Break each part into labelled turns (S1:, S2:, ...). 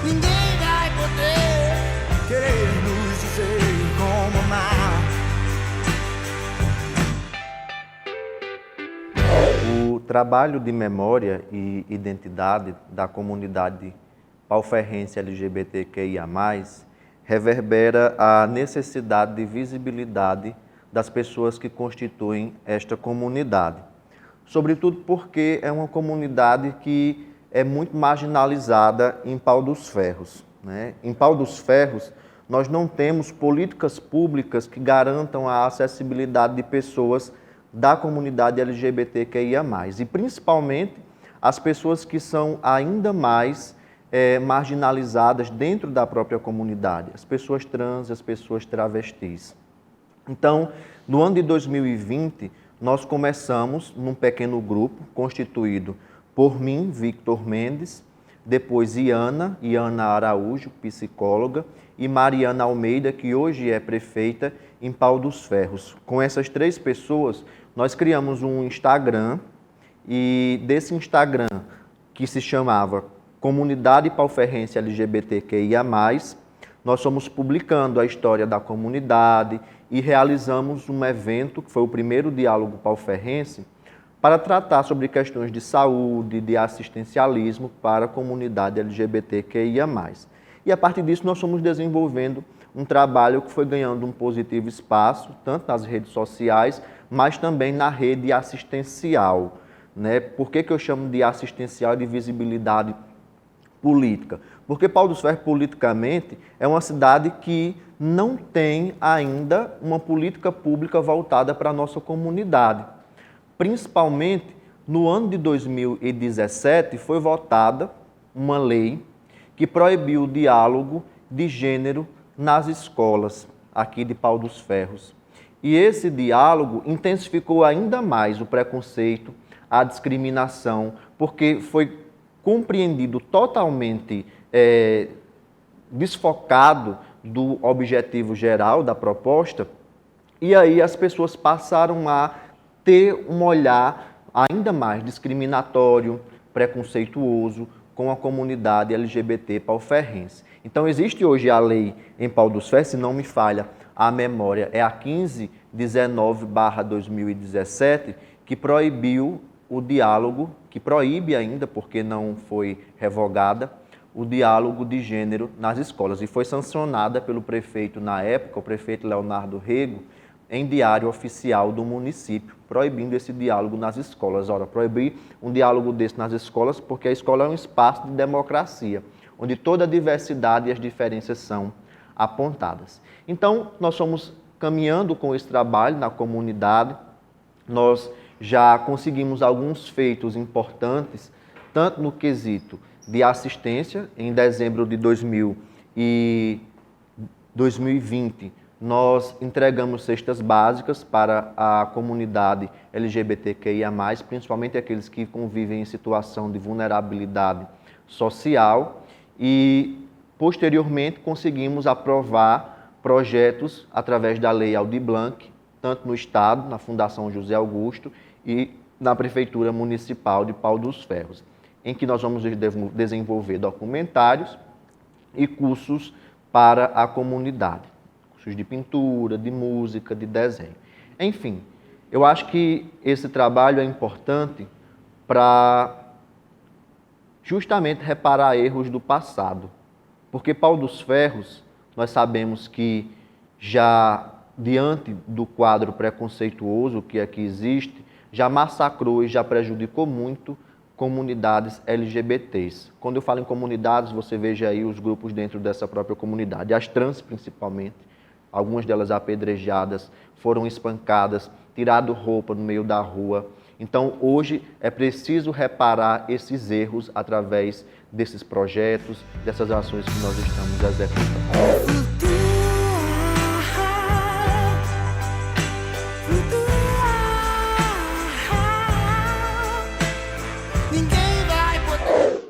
S1: ninguém vai poder querer nos dizer como amar.
S2: O trabalho de memória e identidade da comunidade pauferrense LGBTQIA+, reverbera a necessidade de visibilidade das pessoas que constituem esta comunidade. Sobretudo porque é uma comunidade que é muito marginalizada em Pau dos Ferros, né? Em Pau dos Ferros, nós não temos políticas públicas que garantam a acessibilidade de pessoas da comunidade LGBTQIA+, e principalmente as pessoas que são ainda mais marginalizadas dentro da própria comunidade, as pessoas trans, as pessoas travestis. Então, no ano de 2020, nós começamos num pequeno grupo constituído por mim, Victor Mendes, depois Iana Araújo, psicóloga, e Mariana Almeida, que hoje é prefeita em Pau dos Ferros. Com essas 3 pessoas, nós criamos um Instagram, e desse Instagram, que se chamava Comunidade Pauferrense LGBTQIA+, nós fomos publicando a história da comunidade e realizamos um evento, que foi o primeiro diálogo pauferrense, para tratar sobre questões de saúde, de assistencialismo para a comunidade LGBTQIA+. E a partir disso nós fomos desenvolvendo um trabalho que foi ganhando um positivo espaço, tanto nas redes sociais, mas também na rede assistencial, né? Por que eu chamo de assistencial e de visibilidade política? Porque Pau dos Ferros, politicamente, é uma cidade que não tem ainda uma política pública voltada para a nossa comunidade. Principalmente, no ano de 2017, foi votada uma lei que proibiu o diálogo de gênero nas escolas aqui de Pau dos Ferros. E esse diálogo intensificou ainda mais o preconceito, a discriminação, porque foi compreendido totalmente desfocado do objetivo geral da proposta, e aí as pessoas passaram a ter um olhar ainda mais discriminatório, preconceituoso com a comunidade LGBT pauferrense. Então existe hoje a lei em Pau dos Ferros, se não me falha a memória, é a 1519/2017, que proibiu o diálogo, que proíbe ainda, porque não foi revogada, o diálogo de gênero nas escolas. E foi sancionada pelo prefeito na época, o prefeito Leonardo Rego, em diário oficial do município, proibindo esse diálogo nas escolas. Ora, proibir um diálogo desse nas escolas, porque a escola é um espaço de democracia, onde toda a diversidade e as diferenças são apontadas. Então, nós fomos caminhando com esse trabalho na comunidade, nós já conseguimos alguns feitos importantes, tanto no quesito de assistência. Em dezembro de 2020, nós entregamos cestas básicas para a comunidade LGBTQIA+, principalmente aqueles que convivem em situação de vulnerabilidade social, e posteriormente conseguimos aprovar projetos através da Lei Aldir Blanc, tanto no Estado, na Fundação José Augusto, e na Prefeitura Municipal de Pau dos Ferros, em que nós vamos desenvolver documentários e cursos para a comunidade, cursos de pintura, de música, de desenho. Enfim, eu acho que esse trabalho é importante para justamente reparar erros do passado, porque Pau dos Ferros, nós sabemos que já diante do quadro preconceituoso que aqui existe, já massacrou e já prejudicou muito comunidades LGBTs. Quando eu falo em comunidades, você veja aí os grupos dentro dessa própria comunidade, as trans principalmente, algumas delas apedrejadas, foram espancadas, tirado roupa no meio da rua. Então, hoje é preciso reparar esses erros através desses projetos, dessas ações que nós estamos executando.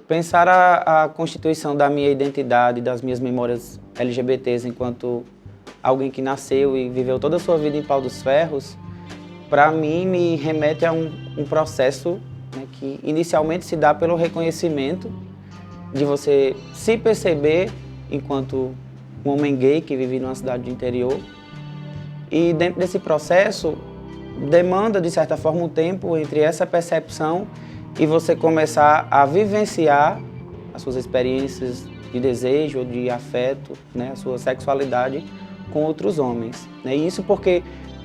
S3: Pensar a constituição da minha identidade, das minhas memórias LGBTs enquanto alguém que nasceu e viveu toda a sua vida em Pau dos Ferros, para mim me remete a um processo, né, que inicialmente se dá pelo reconhecimento de você se perceber enquanto um homem gay que vive numa cidade do interior. E dentro desse processo, demanda, de certa forma, um tempo entre essa percepção e você começar a vivenciar as suas experiências de desejo, de afeto, né, a sua sexualidade com outros homens. Né? E isso porque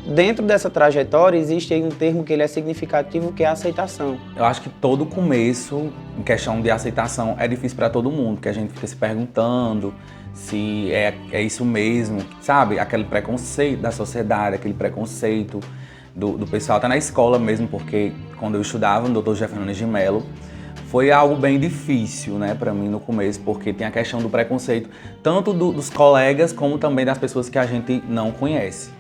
S3: dentro dessa trajetória existe aí um termo que ele é significativo, que é a aceitação.
S4: Eu acho que todo começo, em questão de aceitação, é difícil para todo mundo, que a gente fica se perguntando se é isso mesmo, sabe? Aquele preconceito da sociedade, aquele preconceito do pessoal, até na escola mesmo, porque quando eu estudava no Dr. Jefferson Nunes de Mello, foi algo bem difícil, né, para mim no começo, porque tem a questão do preconceito, tanto dos colegas como também das pessoas que a gente não conhece,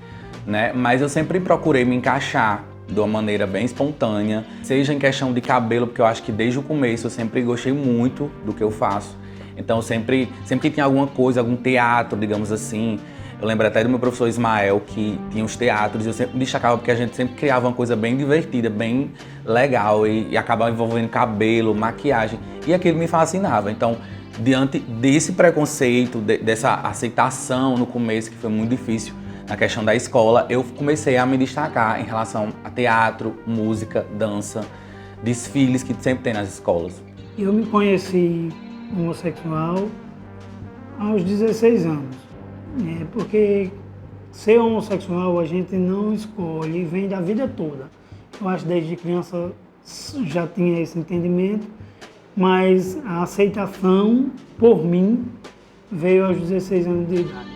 S4: né? Mas eu sempre procurei me encaixar de uma maneira bem espontânea, seja em questão de cabelo, porque eu acho que desde o começo eu sempre gostei muito do que eu faço. Então sempre que tinha alguma coisa, algum teatro, digamos assim, eu lembro até do meu professor Ismael, que tinha os teatros, e eu sempre me destacava porque a gente sempre criava uma coisa bem divertida, bem legal, e acabava envolvendo cabelo, maquiagem, e aquilo me fascinava. Então, diante desse preconceito, dessa aceitação no começo, que foi muito difícil na questão da escola, eu comecei a me destacar em relação a teatro, música, dança, desfiles que sempre tem nas escolas.
S5: Eu me conheci homossexual aos 16 anos. Porque ser homossexual a gente não escolhe, vem da vida toda. Eu acho que desde criança já tinha esse entendimento, mas a aceitação, por mim, veio aos 16 anos de idade.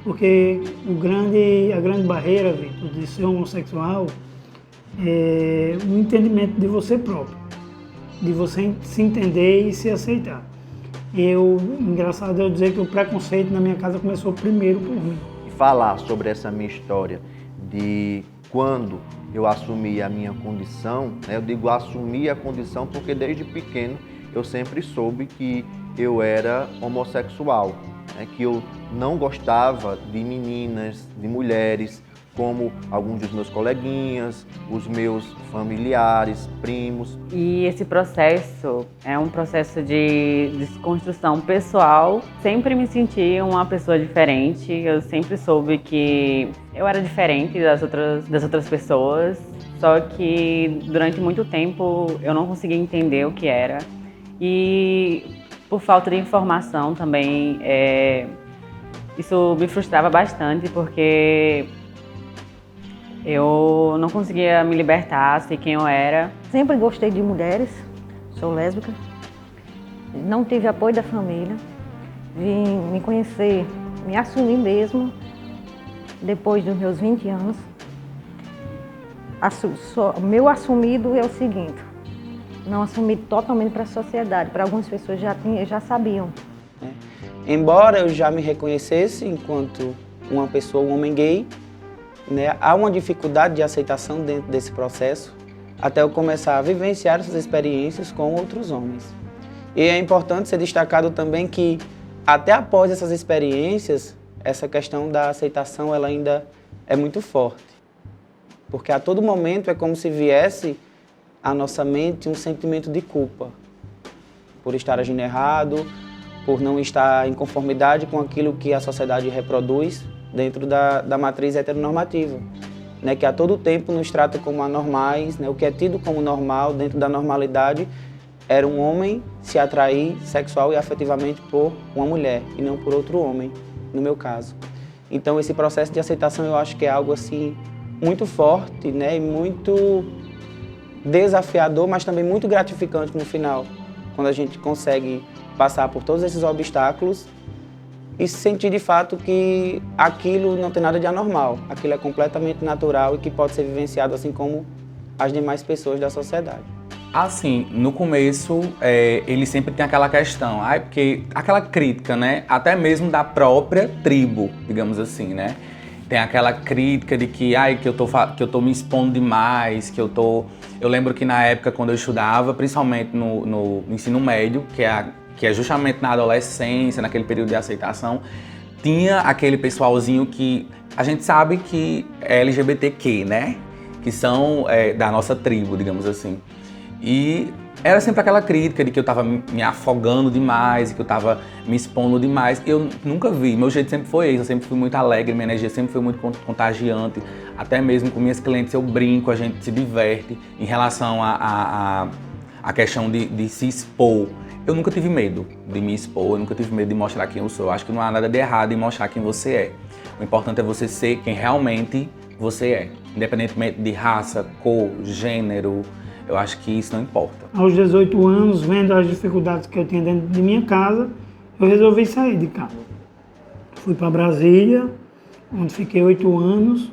S5: Porque a grande barreira, Vitor, de ser homossexual é o entendimento de você próprio, de você se entender e se aceitar. Engraçado eu dizer que o preconceito na minha casa começou primeiro por mim.
S2: Falar sobre essa minha história de quando eu assumi a minha condição, né? Eu digo assumir a condição porque desde pequeno eu sempre soube que eu era homossexual, né? Que eu não gostava de meninas, de mulheres, como alguns dos meus coleguinhas, os meus familiares, primos.
S6: E esse processo é um processo de desconstrução pessoal. Sempre me senti uma pessoa diferente, eu sempre soube que eu era diferente das outras pessoas, só que durante muito tempo eu não conseguia entender o que era. E por falta de informação também, isso me frustrava bastante, porque eu não conseguia me libertar, ser quem eu era.
S7: Sempre gostei de mulheres, sou lésbica. Não tive apoio da família. Vim me conhecer, me assumir mesmo, depois dos meus 20 anos. Meu assumido é o seguinte, não assumi totalmente para a sociedade, para algumas pessoas já sabiam.
S3: Embora eu já me reconhecesse enquanto uma pessoa, um homem gay, né, há uma dificuldade de aceitação dentro desse processo até eu começar a vivenciar essas experiências com outros homens. E é importante ser destacado também que até após essas experiências, essa questão da aceitação ela ainda é muito forte. Porque a todo momento é como se viesse à nossa mente um sentimento de culpa por estar agindo errado, por não estar em conformidade com aquilo que a sociedade reproduz dentro da matriz heteronormativa, né, que a todo tempo nos trata como anormais, né, o que é tido como normal dentro da normalidade era um homem se atrair sexual e afetivamente por uma mulher e não por outro homem, no meu caso. Então esse processo de aceitação eu acho que é algo assim muito forte, né, e muito desafiador, mas também muito gratificante no final, quando a gente consegue passar por todos esses obstáculos e sentir de fato que aquilo não tem nada de anormal, aquilo é completamente natural e que pode ser vivenciado assim como as demais pessoas da sociedade.
S4: Assim, no começo, ele sempre tem aquela questão, porque aquela crítica, né, até mesmo da própria tribo, digamos assim, né? Tem aquela crítica de que eu tô me expondo demais, Eu lembro que na época, quando eu estudava, principalmente no ensino médio, que é justamente na adolescência, naquele período de aceitação, tinha aquele pessoalzinho que a gente sabe que é LGBTQ, né? Que são da nossa tribo, digamos assim. E era sempre aquela crítica de que eu estava me afogando demais, que eu estava me expondo demais. Eu nunca vi, meu jeito sempre foi esse, eu sempre fui muito alegre, minha energia sempre foi muito contagiante. Até mesmo com minhas clientes eu brinco, a gente se diverte. Em relação à questão de se expor, eu nunca tive medo de me expor, eu nunca tive medo de mostrar quem eu sou. Eu acho que não há nada de errado em mostrar quem você é. O importante é você ser quem realmente você é, independentemente de raça, cor, gênero. Eu acho que isso não importa.
S5: Aos 18 anos, vendo as dificuldades que eu tinha dentro de minha casa, eu resolvi sair de casa. Fui para Brasília, onde fiquei 8 anos,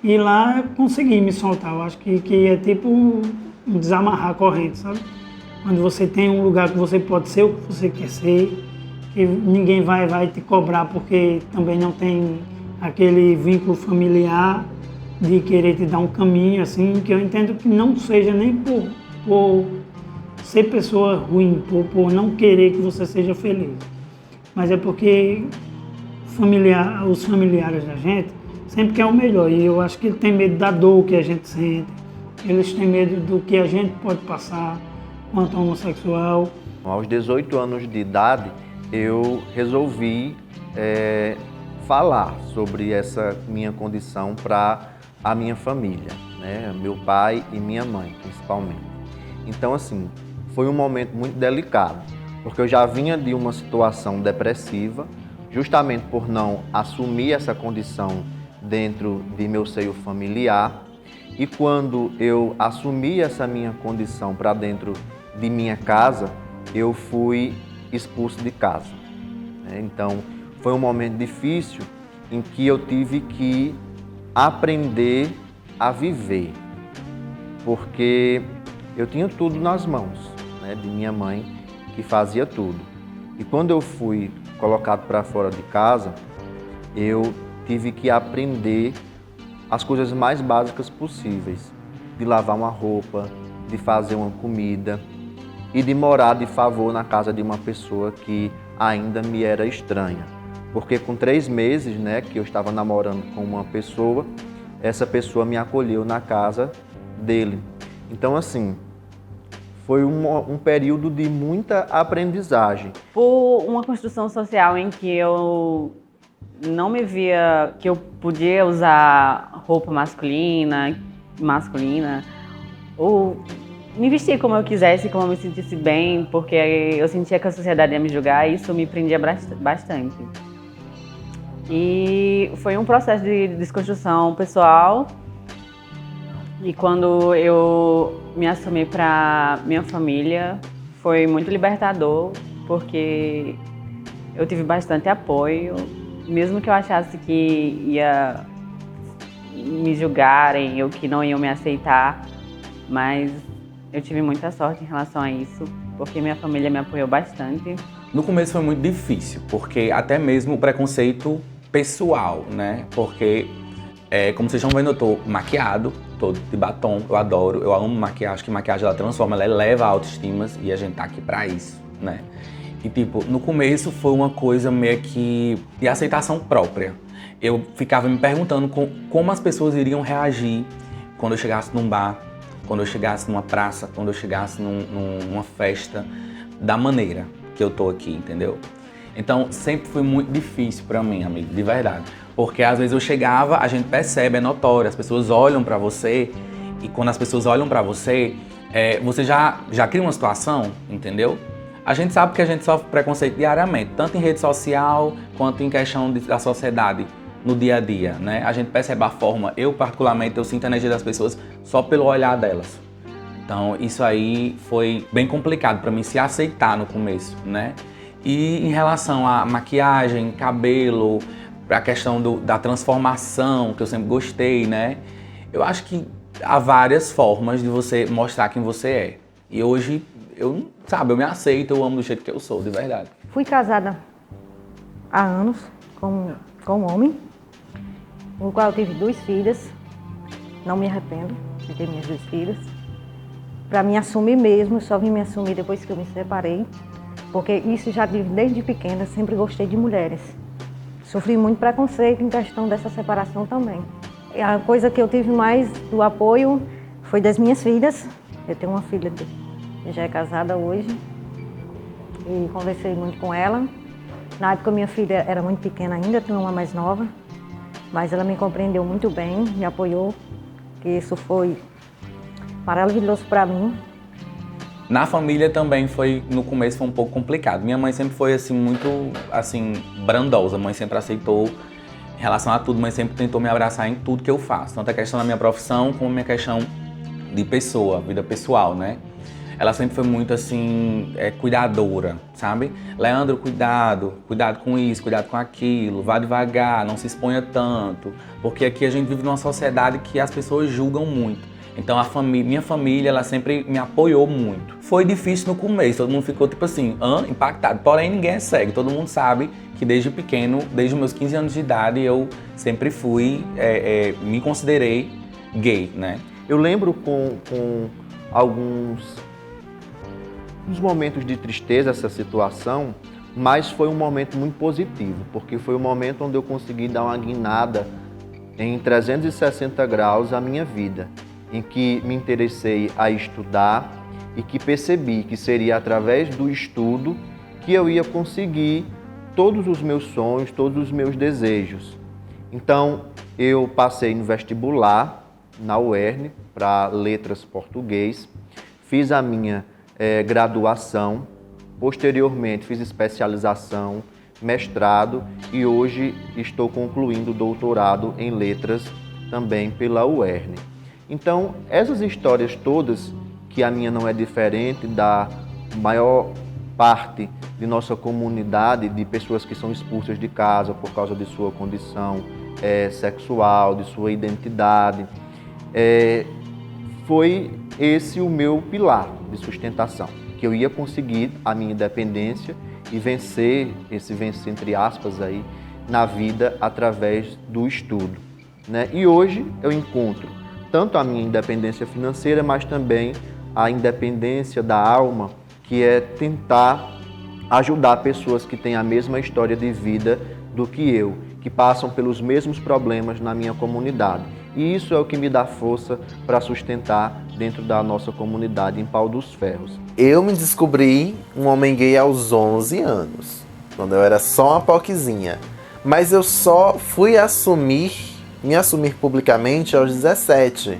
S5: e lá consegui me soltar. Eu acho que é tipo um desamarrar a corrente, sabe? Quando você tem um lugar que você pode ser o que você quer ser, que ninguém vai te cobrar porque também não tem aquele vínculo familiar de querer te dar um caminho, assim, que eu entendo que não seja nem por ser pessoa ruim, por não querer que você seja feliz, mas é porque os familiares da gente sempre querem o melhor, e eu acho que ele tem medo da dor que a gente sente, eles têm medo do que a gente pode passar quanto homossexual.
S2: Aos 18 anos de idade, eu resolvi falar sobre essa minha condição para a minha família, né? Meu pai e minha mãe, principalmente. Então, assim, foi um momento muito delicado, porque eu já vinha de uma situação depressiva, justamente por não assumir essa condição dentro de meu seio familiar. E quando eu assumi essa minha condição para dentro de minha casa, eu fui expulso de casa. Então, foi um momento difícil em que eu tive que aprender a viver, porque eu tinha tudo nas mãos, né, de minha mãe, que fazia tudo. E quando eu fui colocado para fora de casa, eu tive que aprender as coisas mais básicas possíveis, de lavar uma roupa, de fazer uma comida e de morar de favor na casa de uma pessoa que ainda me era estranha. Porque com 3 meses, né, que eu estava namorando com uma pessoa, essa pessoa me acolheu na casa dele. Então, assim, foi um período de muita aprendizagem.
S6: Por uma construção social em que eu não me via que eu podia usar roupa masculina, ou me vestir como eu quisesse, como eu me sentisse bem, porque eu sentia que a sociedade ia me julgar, e isso me prendia bastante. E foi um processo de desconstrução pessoal. E quando eu me assumi para minha família, foi muito libertador, porque eu tive bastante apoio, mesmo que eu achasse que ia me julgarem ou que não iam me aceitar, mas eu tive muita sorte em relação a isso, porque minha família me apoiou bastante.
S4: No começo foi muito difícil, porque até mesmo o preconceito pessoal, né? Porque, como vocês estão vendo, eu tô maquiado, todo de batom, eu adoro, eu amo maquiagem, acho que maquiagem ela transforma, ela eleva a autoestima e a gente tá aqui pra isso, né? E tipo, no começo foi uma coisa meio que de aceitação própria. Eu ficava me perguntando como as pessoas iriam reagir quando eu chegasse num bar, quando eu chegasse numa praça, quando eu chegasse numa festa, da maneira que eu tô aqui, entendeu? Então, sempre foi muito difícil pra mim, amigo, de verdade. Porque às vezes eu chegava, a gente percebe, é notório, as pessoas olham pra você, e quando as pessoas olham pra você, você já cria uma situação, entendeu? A gente sabe que a gente sofre preconceito diariamente, tanto em rede social, quanto em questão da sociedade, no dia a dia, né? A gente percebe a forma, eu particularmente, eu sinto a energia das pessoas só pelo olhar delas. Então, isso aí foi bem complicado pra mim se aceitar no começo, né? E em relação à maquiagem, cabelo, a questão da transformação, que eu sempre gostei, né? Eu acho que há várias formas de você mostrar quem você é. E hoje, eu me aceito, eu amo do jeito que eu sou, de verdade.
S7: Fui casada há anos com um homem, com o qual eu tive 2 filhas. Não me arrependo de ter minhas 2 filhas. Para me assumir mesmo, eu só vim me assumir depois que eu me separei. Porque isso já desde pequena, sempre gostei de mulheres. Sofri muito preconceito em questão dessa separação também. E a coisa que eu tive mais do apoio foi das minhas filhas. Eu tenho uma filha já é casada hoje. E conversei muito com ela. Na época minha filha era muito pequena ainda, tinha uma mais nova. Mas ela me compreendeu muito bem, me apoiou. Que isso foi maravilhoso para mim.
S4: Na família também no começo foi um pouco complicado. Minha mãe sempre foi assim muito assim brandosa, a mãe sempre aceitou em relação a tudo, mas sempre tentou me abraçar em tudo que eu faço, tanto a questão da minha profissão como a minha questão de pessoa, vida pessoal, né? Ela sempre foi muito assim, cuidadora, sabe? Leandro, cuidado com isso, cuidado com aquilo, vá devagar, não se exponha tanto, porque aqui a gente vive numa sociedade que as pessoas julgam muito. Então minha família, ela sempre me apoiou muito. Foi difícil no começo, todo mundo ficou tipo assim, impactado. Porém, ninguém é cego, todo mundo sabe que desde pequeno, desde os meus 15 anos de idade, eu sempre me considerei gay, né?
S2: Eu lembro com alguns momentos de tristeza essa situação, mas foi um momento muito positivo, porque foi um momento onde eu consegui dar uma guinada em 360 graus à minha vida, em que me interessei a estudar e que percebi que seria através do estudo que eu ia conseguir todos os meus sonhos, todos os meus desejos. Então, eu passei no vestibular, na UERN, para Letras Português, fiz a minha graduação, posteriormente fiz especialização, mestrado e hoje estou concluindo o doutorado em Letras também pela UERN. Então, essas histórias todas, que a minha não é diferente da maior parte de nossa comunidade, de pessoas que são expulsas de casa por causa de sua condição sexual, de sua identidade, foi esse o meu pilar de sustentação, que eu ia conseguir a minha independência e vencer entre aspas aí, na vida através do estudo, né? E hoje eu encontro tanto a minha independência financeira, mas também a independência da alma, que é tentar ajudar pessoas que têm a mesma história de vida do que eu, que passam pelos mesmos problemas na minha comunidade. E isso é o que me dá força para sustentar dentro da nossa comunidade em Pau dos Ferros.
S8: Eu me descobri um homem gay aos 11 anos, quando eu era só uma poquezinha. Mas eu só fui me assumir publicamente aos 17.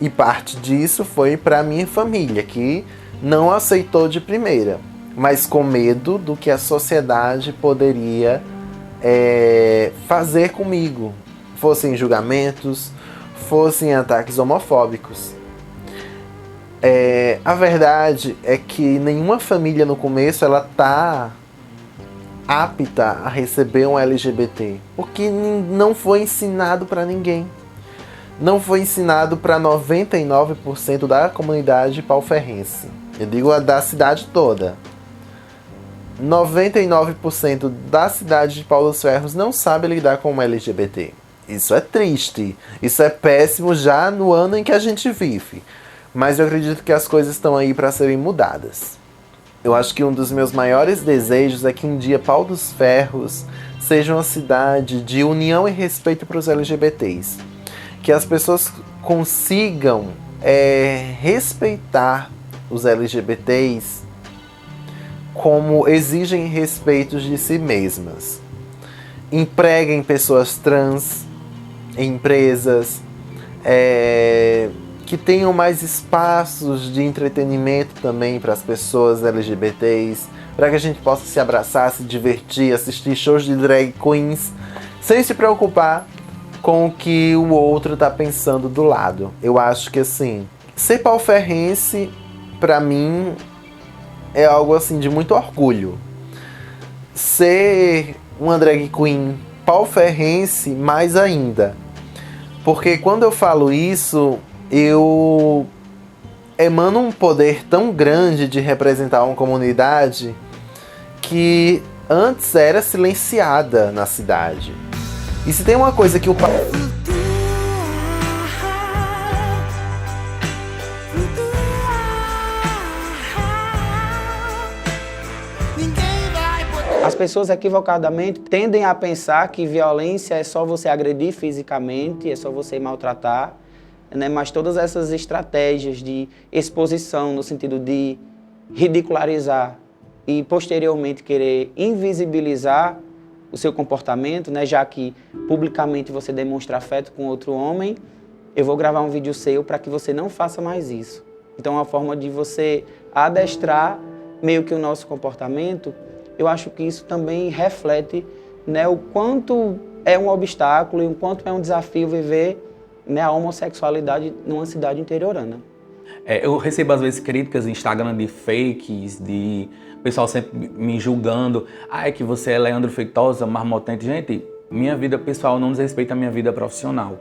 S8: E parte disso foi para minha família, que não aceitou de primeira, mas com medo do que a sociedade poderia fazer comigo. Fossem julgamentos, fossem ataques homofóbicos. A verdade é que nenhuma família no começo ela tá apta a receber um LGBT, porque não foi ensinado para ninguém. Não foi ensinado para 99% da comunidade pauferrense. Eu digo a da cidade toda. 99% da cidade de Pau dos Ferros não sabe lidar com o LGBT. Isso é triste. Isso é péssimo já no ano em que a gente vive. Mas eu acredito que as coisas estão aí para serem mudadas. Eu acho que um dos meus maiores desejos é que um dia Pau dos Ferros seja uma cidade de união e respeito para os LGBTs. Que as pessoas consigam respeitar os LGBTs como exigem respeito de si mesmas. Empreguem pessoas trans em empresas, que tenham mais espaços de entretenimento também para as pessoas LGBTs, para que a gente possa se abraçar, se divertir, assistir shows de drag queens, sem se preocupar com o que o outro está pensando do lado. Eu acho que assim, ser pauferrense, para mim, é algo assim de muito orgulho. Ser uma drag queen pauferrense, mais ainda. Porque quando eu falo isso, eu emano um poder tão grande de representar uma comunidade que antes era silenciada na cidade. E se tem uma coisa que o
S3: As pessoas equivocadamente tendem a pensar que violência é só você agredir fisicamente, é só você maltratar, né? Mas todas essas estratégias de exposição, no sentido de ridicularizar e posteriormente querer invisibilizar o seu comportamento, né? Já que publicamente você demonstra afeto com outro homem, eu vou gravar um vídeo seu para que você não faça mais isso. Então, é uma forma de você adestrar meio que o nosso comportamento. Eu acho que isso também reflete, né, o quanto é um obstáculo e o quanto é um desafio viver, né, a homossexualidade numa cidade interiorana.
S4: Eu recebo às vezes críticas no Instagram de fakes, de pessoal sempre me julgando. É que você é Leandro Feitosa, marmotente. Gente, minha vida pessoal não desrespeita a minha vida profissional.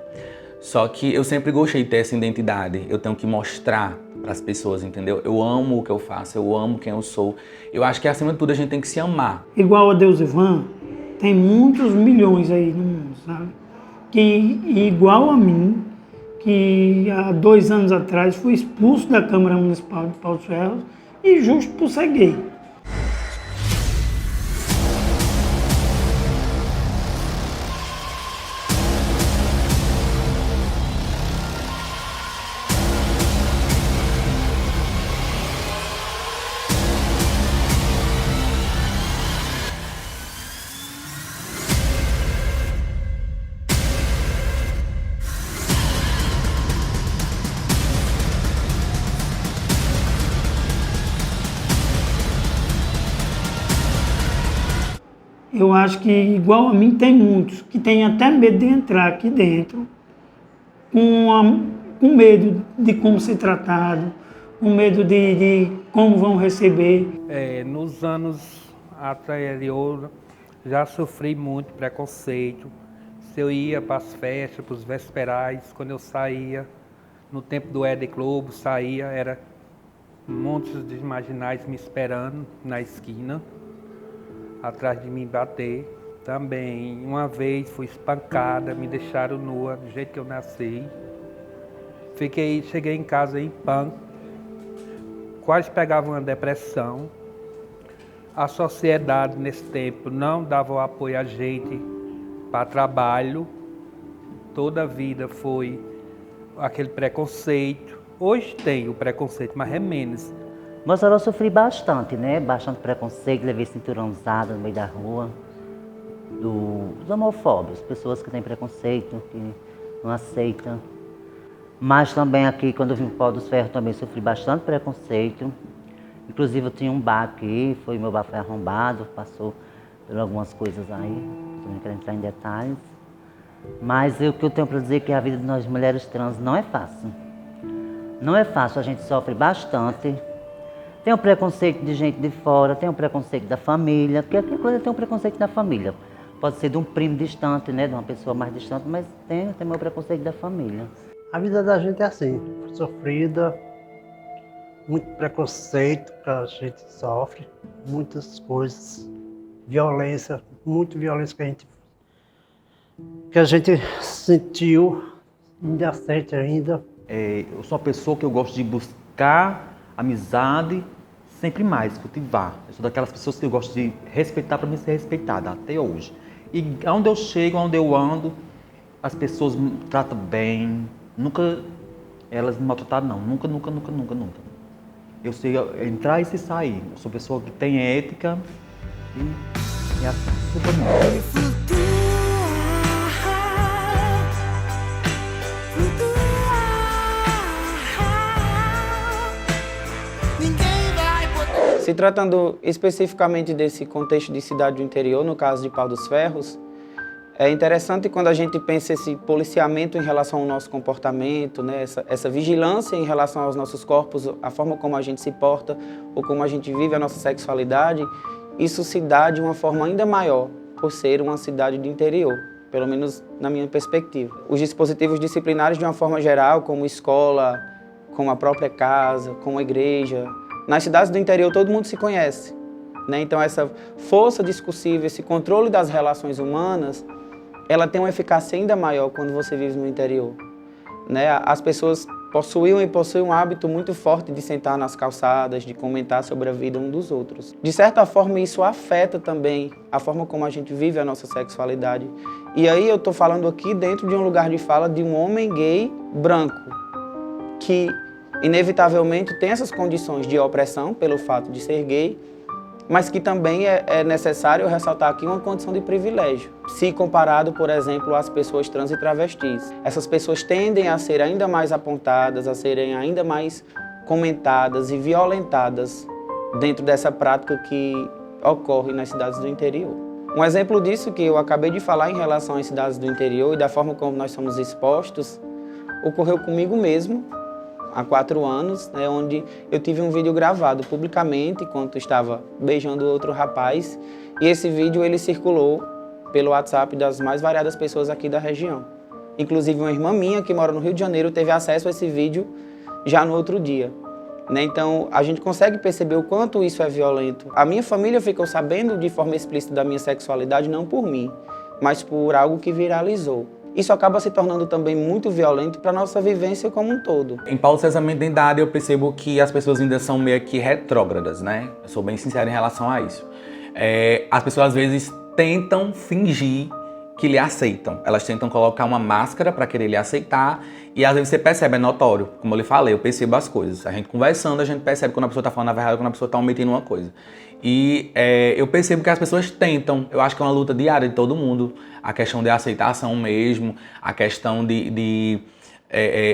S4: Só que eu sempre gostei de ter essa identidade. Eu tenho que mostrar para as pessoas, entendeu? Eu amo o que eu faço, eu amo quem eu sou. Eu acho que acima de tudo a gente tem que se amar.
S5: Igual a Deus Ivan, tem muitos milhões aí no mundo, sabe? Que igual a mim, que há 2 anos atrás fui expulso da Câmara Municipal de Pau dos Ferros e justo por ser gay. Eu acho que, igual a mim, tem muitos que têm até medo de entrar aqui dentro, com medo de como ser tratado, com medo de como vão receber.
S9: Nos anos anteriores, já sofri muito preconceito. Se eu ia para as festas, para os vesperais, quando eu saía, no tempo do Éden Globo, saía, era montes de marginais me esperando na esquina, atrás de me bater. Também, uma vez fui espancada, me deixaram nua, do jeito que eu nasci. Cheguei em casa em pânico, quase pegava uma depressão. A sociedade, nesse tempo, não dava o apoio a gente para trabalho. Toda a vida foi aquele preconceito. Hoje tem o preconceito, mas é menos.
S10: Mas eu sofri bastante, né? Bastante preconceito, levei cinturão usado no meio da rua, dos homofóbicos, pessoas que têm preconceito, que não aceitam. Mas também aqui, quando eu vim para o Pau dos Ferros, também sofri bastante preconceito. Inclusive eu tinha um bar aqui, meu bar foi arrombado, passou por algumas coisas aí, não quero entrar em detalhes. Mas o que eu tenho para dizer é que a vida de nós mulheres trans não é fácil. Não é fácil, a gente sofre bastante. Tem o preconceito de gente de fora, tem o preconceito da família, porque aqui coisa tem o preconceito da família. Pode ser de um primo distante, né, de uma pessoa mais distante, mas tem o preconceito da família.
S11: A vida da gente é assim, sofrida, muito preconceito que a gente sofre, muitas coisas, violência, muita violência que a gente sentiu, ainda sente ainda.
S12: Eu sou uma pessoa que eu gosto de buscar amizade, sempre mais, cultivar. Eu sou daquelas pessoas que eu gosto de respeitar para mim ser respeitada, até hoje. E onde eu chego, onde eu ando, as pessoas me tratam bem, nunca elas me maltrataram, não, nunca. Eu sei entrar e se sair. Eu sou uma pessoa que tem ética e assim, super bom.
S3: Se tratando especificamente desse contexto de cidade do interior, no caso de Pau dos Ferros, é interessante quando a gente pensa esse policiamento em relação ao nosso comportamento, né? essa vigilância em relação aos nossos corpos, a forma como a gente se porta ou como a gente vive a nossa sexualidade, isso se dá de uma forma ainda maior, por ser uma cidade do interior, pelo menos na minha perspectiva. Os dispositivos disciplinares, de uma forma geral, como escola, como a própria casa, como a igreja, nas cidades do interior todo mundo se conhece, né? Então essa força discursiva, esse controle das relações humanas, ela tem uma eficácia ainda maior quando você vive no interior, né? As pessoas possuem um hábito muito forte de sentar nas calçadas, de comentar sobre a vida um dos outros. De certa forma isso afeta também a forma como a gente vive a nossa sexualidade. E aí eu estou falando aqui dentro de um lugar de fala de um homem gay branco, que inevitavelmente tem essas condições de opressão pelo fato de ser gay, mas que também é necessário ressaltar aqui uma condição de privilégio, se comparado, por exemplo, às pessoas trans e travestis. Essas pessoas tendem a ser ainda mais apontadas, a serem ainda mais comentadas e violentadas dentro dessa prática que ocorre nas cidades do interior. Um exemplo disso que eu acabei de falar em relação às cidades do interior e da forma como nós somos expostos, ocorreu comigo mesmo há 4 anos, né, onde eu tive um vídeo gravado publicamente enquanto estava beijando outro rapaz, e esse vídeo ele circulou pelo WhatsApp das mais variadas pessoas aqui da região. Inclusive uma irmã minha que mora no Rio de Janeiro teve acesso a esse vídeo já no outro dia. Né? Então a gente consegue perceber o quanto isso é violento. A minha família ficou sabendo de forma explícita da minha sexualidade não por mim, mas por algo que viralizou. Isso acaba se tornando também muito violento para a nossa vivência como um todo.
S4: Em Paulo César Mendendade eu percebo que as pessoas ainda são meio que retrógradas, né? Eu sou bem sincero em relação a isso. As pessoas às vezes tentam fingir que lhe aceitam. Elas tentam colocar uma máscara para querer lhe aceitar e às vezes você percebe, é notório. Como eu lhe falei, eu percebo as coisas. A gente conversando, a gente percebe quando a pessoa está falando a verdade, quando a pessoa está omitendo uma coisa. E eu percebo que as pessoas tentam. Eu acho que é uma luta diária de todo mundo. A questão de aceitação mesmo, a questão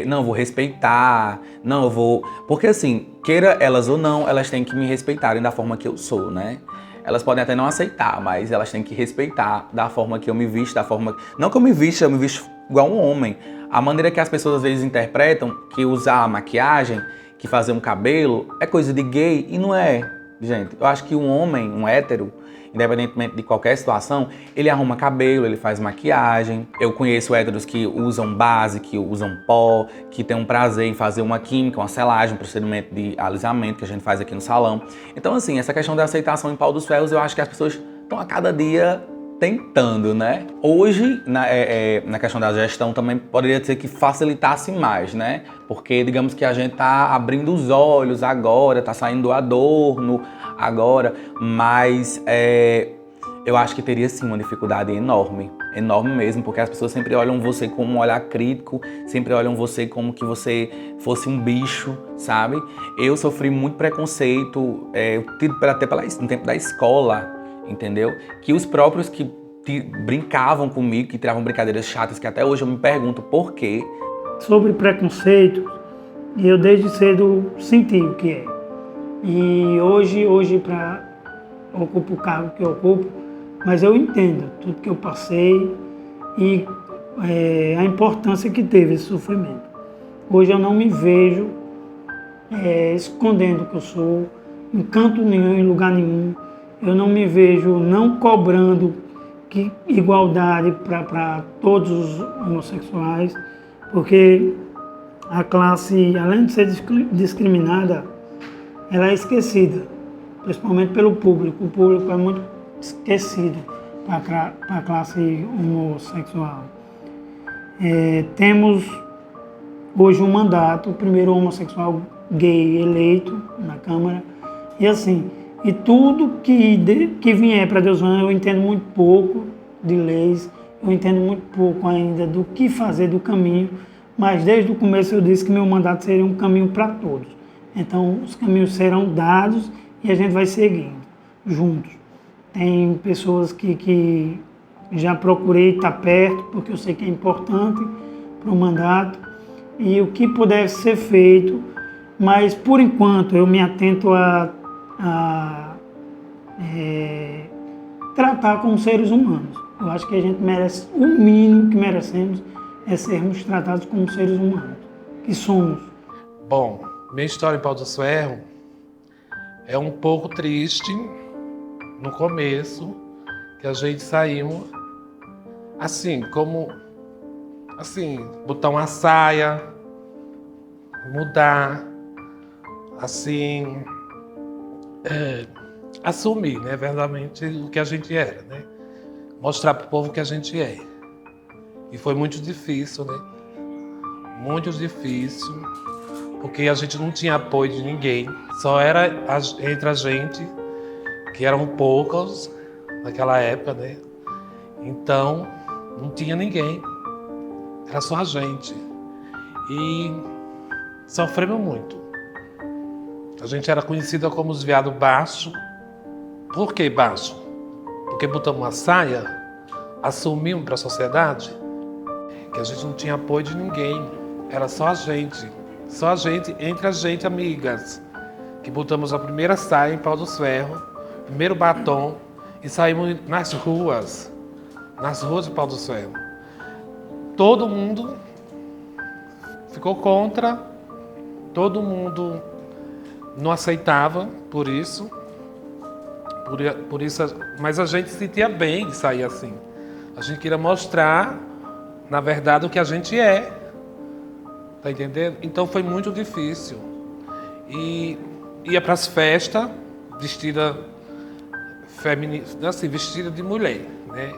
S4: não, eu vou respeitar, não, eu vou... Porque assim, queira elas ou não, elas têm que me respeitarem da forma que eu sou, né? Elas podem até não aceitar, mas elas têm que respeitar da forma que eu me visto, da forma... Não que eu me visto igual um homem. A maneira que as pessoas às vezes interpretam que usar maquiagem, que fazer um cabelo, é coisa de gay, e não é, gente. Eu acho que um homem, um hétero, independentemente de qualquer situação, ele arruma cabelo, ele faz maquiagem. Eu conheço héteros que usam base, que usam pó, que tem um prazer em fazer uma química, uma selagem, um procedimento de alisamento que a gente faz aqui no salão. Então, assim, essa questão da aceitação em Pau dos Ferros, eu acho que as pessoas estão a cada dia tentando, né? Hoje, na questão da gestão, também poderia ser que facilitasse mais, né? Porque, digamos que a gente tá abrindo os olhos agora, tá saindo do adorno agora, mas eu acho que teria sim uma dificuldade enorme mesmo, porque as pessoas sempre olham você com um olhar crítico, sempre olham você como que você fosse um bicho, sabe? Eu sofri muito preconceito, até no tempo da escola, entendeu? Que os próprios que brincavam comigo, que tiravam brincadeiras chatas, que até hoje eu me pergunto por quê.
S5: Sobre preconceito, eu desde cedo senti o que é. E hoje ocupo o cargo que eu ocupo, mas eu entendo tudo que eu passei e a importância que teve esse sofrimento. Hoje eu não me vejo escondendo o que eu sou, em canto nenhum, em lugar nenhum. Eu não me vejo não cobrando igualdade para todos os homossexuais, porque a classe, além de ser discriminada, ela é esquecida, principalmente pelo público. O público é muito esquecido para a classe homossexual. Temos hoje um mandato, o primeiro homossexual gay eleito na Câmara, e assim, e tudo que vier para Deus Van, eu entendo muito pouco de leis, eu entendo muito pouco ainda do que fazer, do caminho, mas desde o começo eu disse que meu mandato seria um caminho para todos. Então os caminhos serão dados e a gente vai seguindo juntos. Tem pessoas que já procurei estar perto, porque eu sei que é importante para o mandato, e o que puder ser feito, mas por enquanto eu me atento a tratar como seres humanos. Eu acho que a gente merece, o mínimo que merecemos é sermos tratados como seres humanos, que somos.
S13: Bom, minha história em Pau dos Ferros é um pouco triste no começo, que a gente saímos assim, botar uma saia, mudar, assim, assumir, né, verdadeiramente o que a gente era, né? Mostrar para o povo o que a gente é. E foi muito difícil, né? Muito difícil, porque a gente não tinha apoio de ninguém. Só era entre a gente, que eram poucos naquela época, né? Então, não tinha ninguém. Era só a gente. E Sofremos muito. A gente era conhecida como os viados baixos. Por que baixo? Porque botamos uma saia, assumimos para a sociedade que a gente não tinha apoio de ninguém. Era só a gente, entre a gente, amigas, que botamos a primeira saia em Pau dos Ferros, primeiro batom e saímos nas ruas de Pau dos Ferros. Todo mundo ficou contra, todo mundo não aceitava por isso, mas a gente se sentia bem de sair assim. A gente queria mostrar, na verdade, o que a gente é. Tá entendendo? Então foi muito difícil. E ia para as festas, vestida feminina, assim, vestida de mulher, né?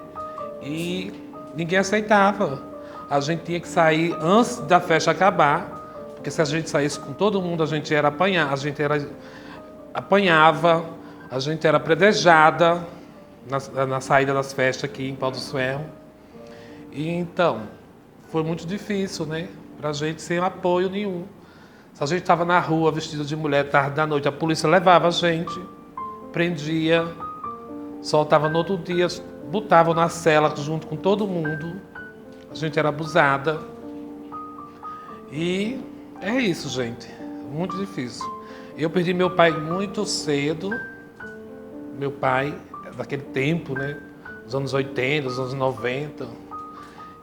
S13: E ninguém aceitava. A gente tinha que sair antes da festa acabar, porque se a gente saísse com todo mundo, a gente era apanhava, a gente era apredejada na saída das festas aqui em Pau dos Ferros. E então, foi muito difícil, né? Pra gente sem apoio nenhum. Se a gente estava na rua vestido de mulher tarde da noite, a polícia levava a gente, prendia, soltava no outro dia, botavam na cela junto com todo mundo. A gente era abusada. E é isso, gente. Muito difícil. Eu perdi meu pai muito cedo. Meu pai, daquele tempo, né? Dos anos 80, dos anos 90.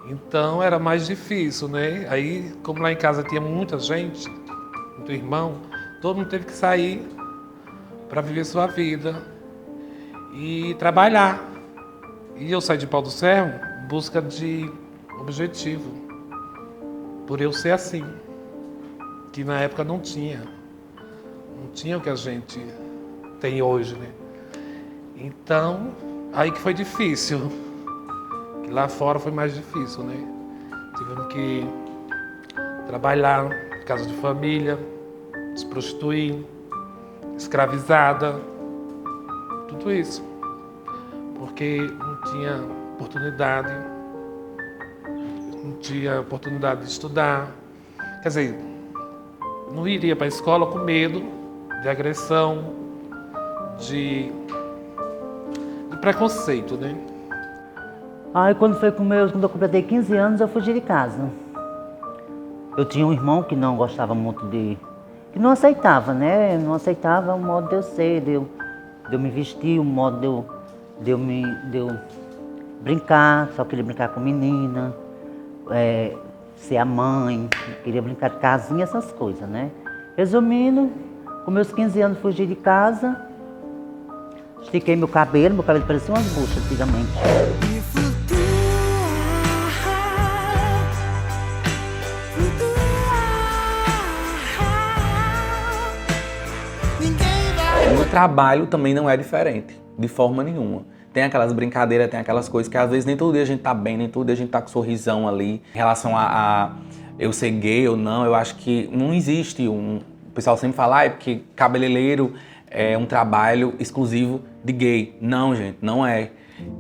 S13: Então era mais difícil, né? Aí, como lá em casa tinha muita gente, muito irmão, todo mundo teve que sair para viver sua vida e trabalhar. E eu saí de Pau do Ferros em busca de objetivo, por eu ser assim, que na época não tinha o que a gente tem hoje, né? Então, aí que foi difícil. Que lá fora foi mais difícil, né? Tivemos que trabalhar em casa de família, se prostituir, escravizada, tudo isso. Porque não tinha oportunidade de estudar. Quer dizer, não iria para a escola com medo de agressão, de preconceito, né?
S10: Aí quando eu completei 15 anos, eu fugi de casa. Eu tinha um irmão que não gostava muito que não aceitava, né? Não aceitava o modo de eu ser, de eu me vestir, o modo de eu brincar, só queria brincar com menina, ser a mãe, queria brincar de casinha, essas coisas, né? Resumindo, com meus 15 anos fugi de casa, estiquei meu cabelo parecia umas buchas antigamente.
S4: No trabalho também não é diferente, de forma nenhuma. Tem aquelas brincadeiras, tem aquelas coisas que às vezes nem todo dia a gente tá bem, nem todo dia a gente tá com sorrisão ali. Em relação a eu ser gay ou não, eu acho que não existe o pessoal sempre fala, é porque cabeleireiro é um trabalho exclusivo de gay. Não, gente, não é.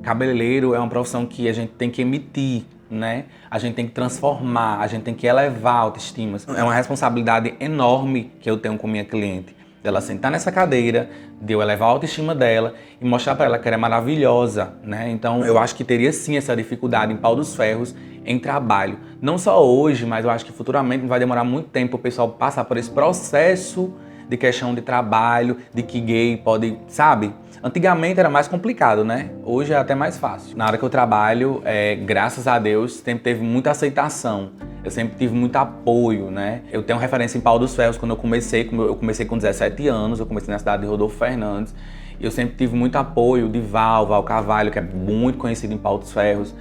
S4: Cabeleireiro é uma profissão que a gente tem que emitir, né? A gente tem que transformar, a gente tem que elevar a autoestima. É uma responsabilidade enorme que eu tenho com minha cliente. Dela sentar nessa cadeira, de eu elevar a autoestima dela e mostrar para ela que ela é maravilhosa, né? Então eu acho que teria sim essa dificuldade em Pau dos Ferros em trabalho. Não só hoje, mas eu acho que futuramente vai demorar muito tempo o pessoal passar por esse processo de questão de trabalho, de que gay pode, sabe? Antigamente era mais complicado, né? Hoje é até mais fácil. Na hora que eu trabalho, graças a Deus, sempre teve muita aceitação. Eu sempre tive muito apoio, né? Eu tenho referência em Pau dos Ferros quando eu comecei com 17 anos, eu comecei na cidade de Rodolfo Fernandes. E eu sempre tive muito apoio de Val Carvalho, que é muito conhecido em Pau dos Ferros.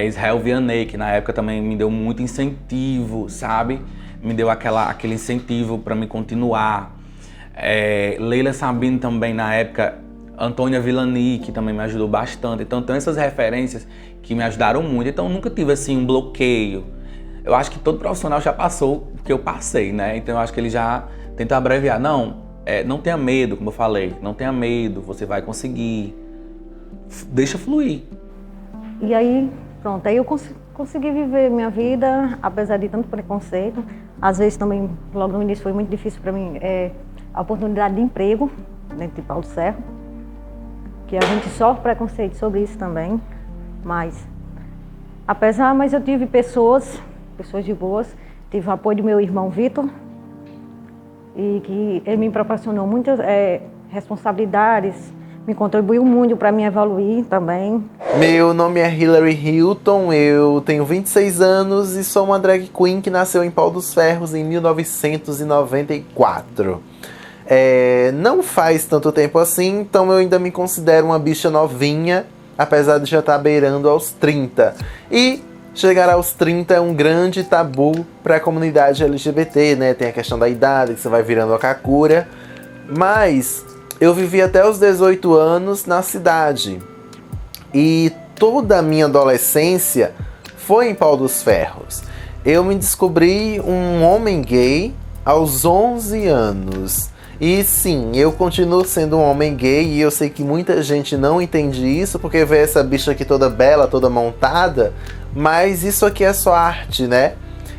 S4: Israel Vianney, que na época também me deu muito incentivo, sabe? Me deu aquele incentivo para me continuar. Leila Sabino também na época, Antônia Villani, que também me ajudou bastante. Então tem essas referências que me ajudaram muito. Então eu nunca tive assim um bloqueio. Eu acho que todo profissional já passou o que eu passei, né? Então eu acho que ele já tenta abreviar. Não tenha medo, como eu falei. Não tenha medo, você vai conseguir. Deixa fluir.
S7: E aí, pronto, aí eu consegui viver minha vida, apesar de tanto preconceito. Às vezes também, logo no início foi muito difícil para mim, a oportunidade de emprego dentro de Paulo dos Ferros, que a gente sofre preconceito sobre isso também, mas eu tive pessoas de boas, tive o apoio do meu irmão Vitor, e que ele me proporcionou muitas responsabilidades, me contribuiu muito para me evoluir também.
S8: Meu nome é Hilary Hilton, eu tenho 26 anos e sou uma drag queen que nasceu em Paulo dos Ferros em 1994. Não faz tanto tempo assim, então eu ainda me considero uma bicha novinha, apesar de já estar beirando aos 30. E chegar aos 30 é um grande tabu para a comunidade LGBT, né? Tem a questão da idade, que você vai virando a kakura. Mas eu vivi até os 18 anos na cidade. E toda a minha adolescência foi em Paulo dos Ferros. Eu me descobri um homem gay aos 11 anos. E sim, eu continuo sendo um homem gay e eu sei que muita gente não entende isso porque vê essa bicha aqui toda bela, toda montada, mas isso aqui é só arte, né?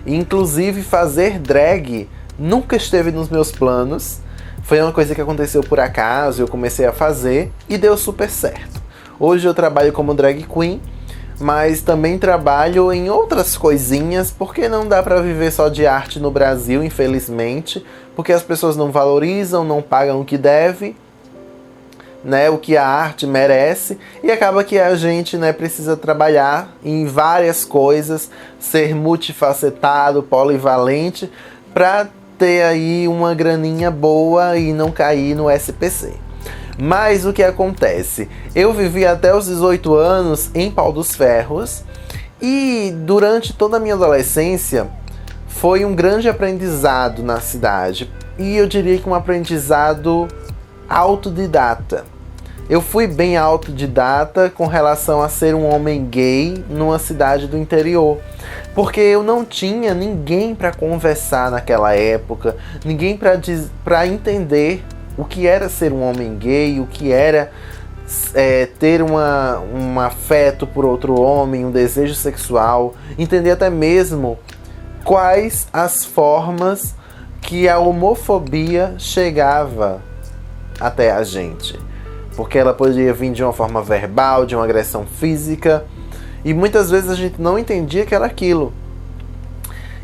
S8: Inclusive fazer drag nunca esteve nos meus planos. Foi uma coisa que aconteceu por acaso, eu comecei a fazer e deu super certo. Hoje eu trabalho como drag queen, mas também trabalho em outras coisinhas, porque não dá pra viver só de arte no Brasil, infelizmente, porque as pessoas não valorizam, não pagam o que deve, né, o que a arte merece, e acaba que a gente, né, precisa trabalhar em várias coisas, ser multifacetado, polivalente, pra ter aí uma graninha boa e não cair no SPC. Mas o que acontece? Eu vivi até os 18 anos em Paulo dos Ferros e durante toda a minha adolescência foi um grande aprendizado na cidade. E eu diria que um aprendizado autodidata. Eu fui bem autodidata com relação a ser um homem gay numa cidade do interior. Porque eu não tinha ninguém para conversar naquela época, ninguém para entender o que era ser um homem gay, o que era ter um afeto por outro homem, um desejo sexual, entender até mesmo quais as formas que a homofobia chegava até a gente. Porque ela poderia vir de uma forma verbal, de uma agressão física, e muitas vezes a gente não entendia que era aquilo.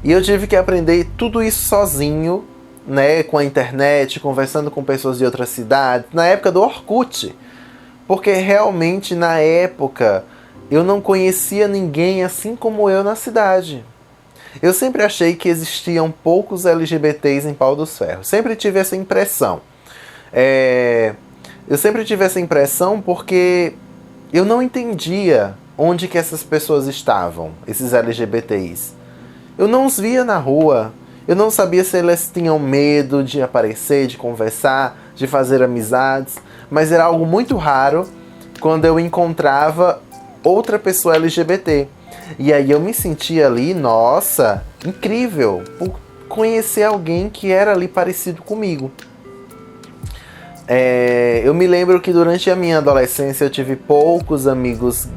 S8: E eu tive que aprender tudo isso sozinho, né, com a internet, conversando com pessoas de outras cidades, na época do Orkut. Porque realmente na época eu não conhecia ninguém assim como eu na cidade. Eu sempre achei que existiam poucos LGBTs em Paulo dos Ferros. Sempre tive essa impressão. Eu sempre tive essa impressão porque eu não entendia onde que essas pessoas estavam, esses LGBTs. Eu não os via na rua. Eu não sabia se eles tinham medo de aparecer, de conversar, de fazer amizades, mas era algo muito raro quando eu encontrava outra pessoa LGBT. E aí eu me sentia ali, nossa, incrível, por conhecer alguém que era ali parecido comigo. Eu me lembro que durante a minha adolescência eu tive poucos amigos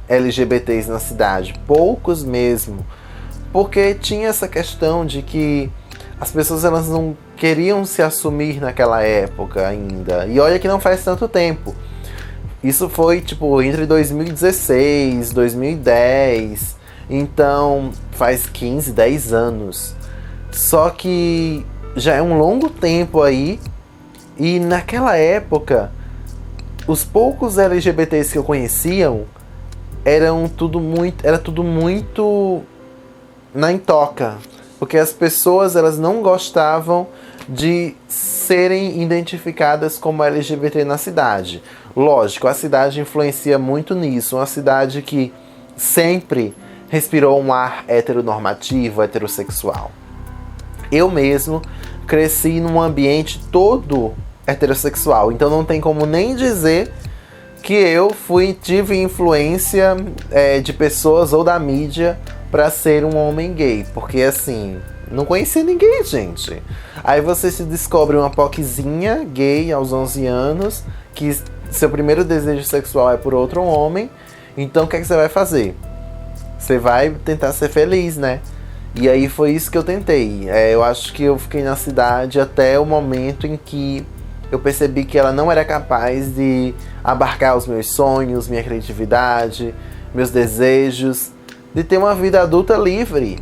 S8: LGBTs na cidade, poucos mesmo. Porque tinha essa questão de que as pessoas elas não queriam se assumir naquela época ainda. E olha que não faz tanto tempo. Isso foi tipo entre 2016 e 2010. Então faz 15, 10 anos. Só que já é um longo tempo aí. E naquela época, os poucos LGBTs que eu conhecia era tudo muito na intoca, porque as pessoas elas não gostavam de serem identificadas como LGBT na cidade. Lógico, a cidade influencia muito nisso, uma cidade que sempre respirou um ar heteronormativo, heterossexual. Eu mesmo cresci num ambiente todo heterossexual, então não tem como nem dizer que eu tive influência de pessoas ou da mídia pra ser um homem gay, porque assim, não conhecia ninguém, gente. Aí você se descobre uma POCzinha gay aos 11 anos, que seu primeiro desejo sexual é por outro homem, então o que é que você vai fazer? Você vai tentar ser feliz, né? E aí foi isso que eu tentei. Eu acho que eu fiquei na cidade até o momento em que eu percebi que ela não era capaz de abarcar os meus sonhos, minha criatividade, meus desejos, de ter uma vida adulta livre,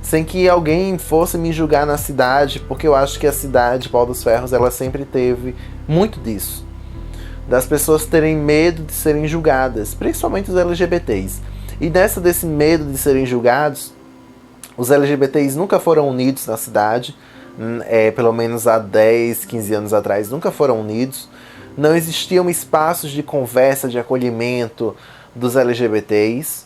S8: sem que alguém fosse me julgar na cidade, porque eu acho que a cidade, Pau dos Ferros, ela sempre teve muito disso. Das pessoas terem medo de serem julgadas, principalmente os LGBTs. E desse medo de serem julgados, os LGBTs nunca foram unidos na cidade, pelo menos há 10, 15 anos atrás, nunca foram unidos. Não existiam espaços de conversa, de acolhimento dos LGBTs.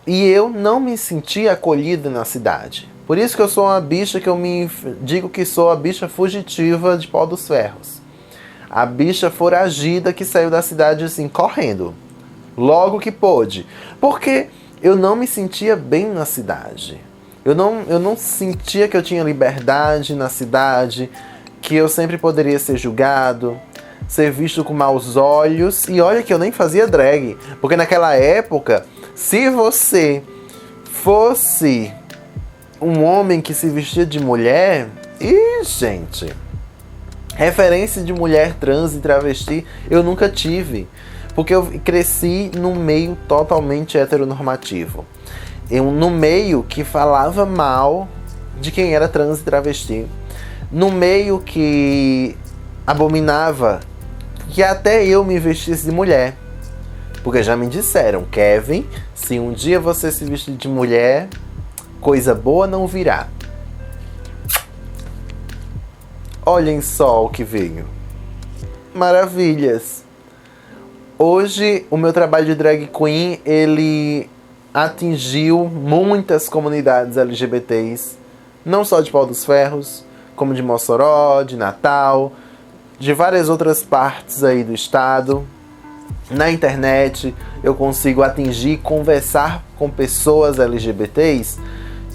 S8: E eu não me senti acolhido na cidade. Por isso que eu sou uma bicha, que eu me digo que sou a bicha fugitiva de Pau dos Ferros. A bicha foragida que saiu da cidade assim, correndo. Logo que pôde. Porque eu não me sentia bem na cidade. Eu não sentia que eu tinha liberdade na cidade, que eu sempre poderia ser julgado, ser visto com maus olhos. E olha que eu nem fazia drag. Porque naquela época, se você fosse um homem que se vestia de mulher, gente, referência de mulher trans e travesti eu nunca tive. Porque eu cresci num meio totalmente heteronormativo. No meio que falava mal de quem era trans e travesti. No meio que abominava que até eu me vestisse de mulher. Porque já me disseram, Kevin, se um dia você se vestir de mulher, coisa boa não virá. Olhem só o que veio. Maravilhas. Hoje, o meu trabalho de drag queen, ele atingiu muitas comunidades LGBTs, não só de Pau dos Ferros, como de Mossoró, de Natal, de várias outras partes aí do estado. Na internet, eu consigo atingir e conversar com pessoas LGBTs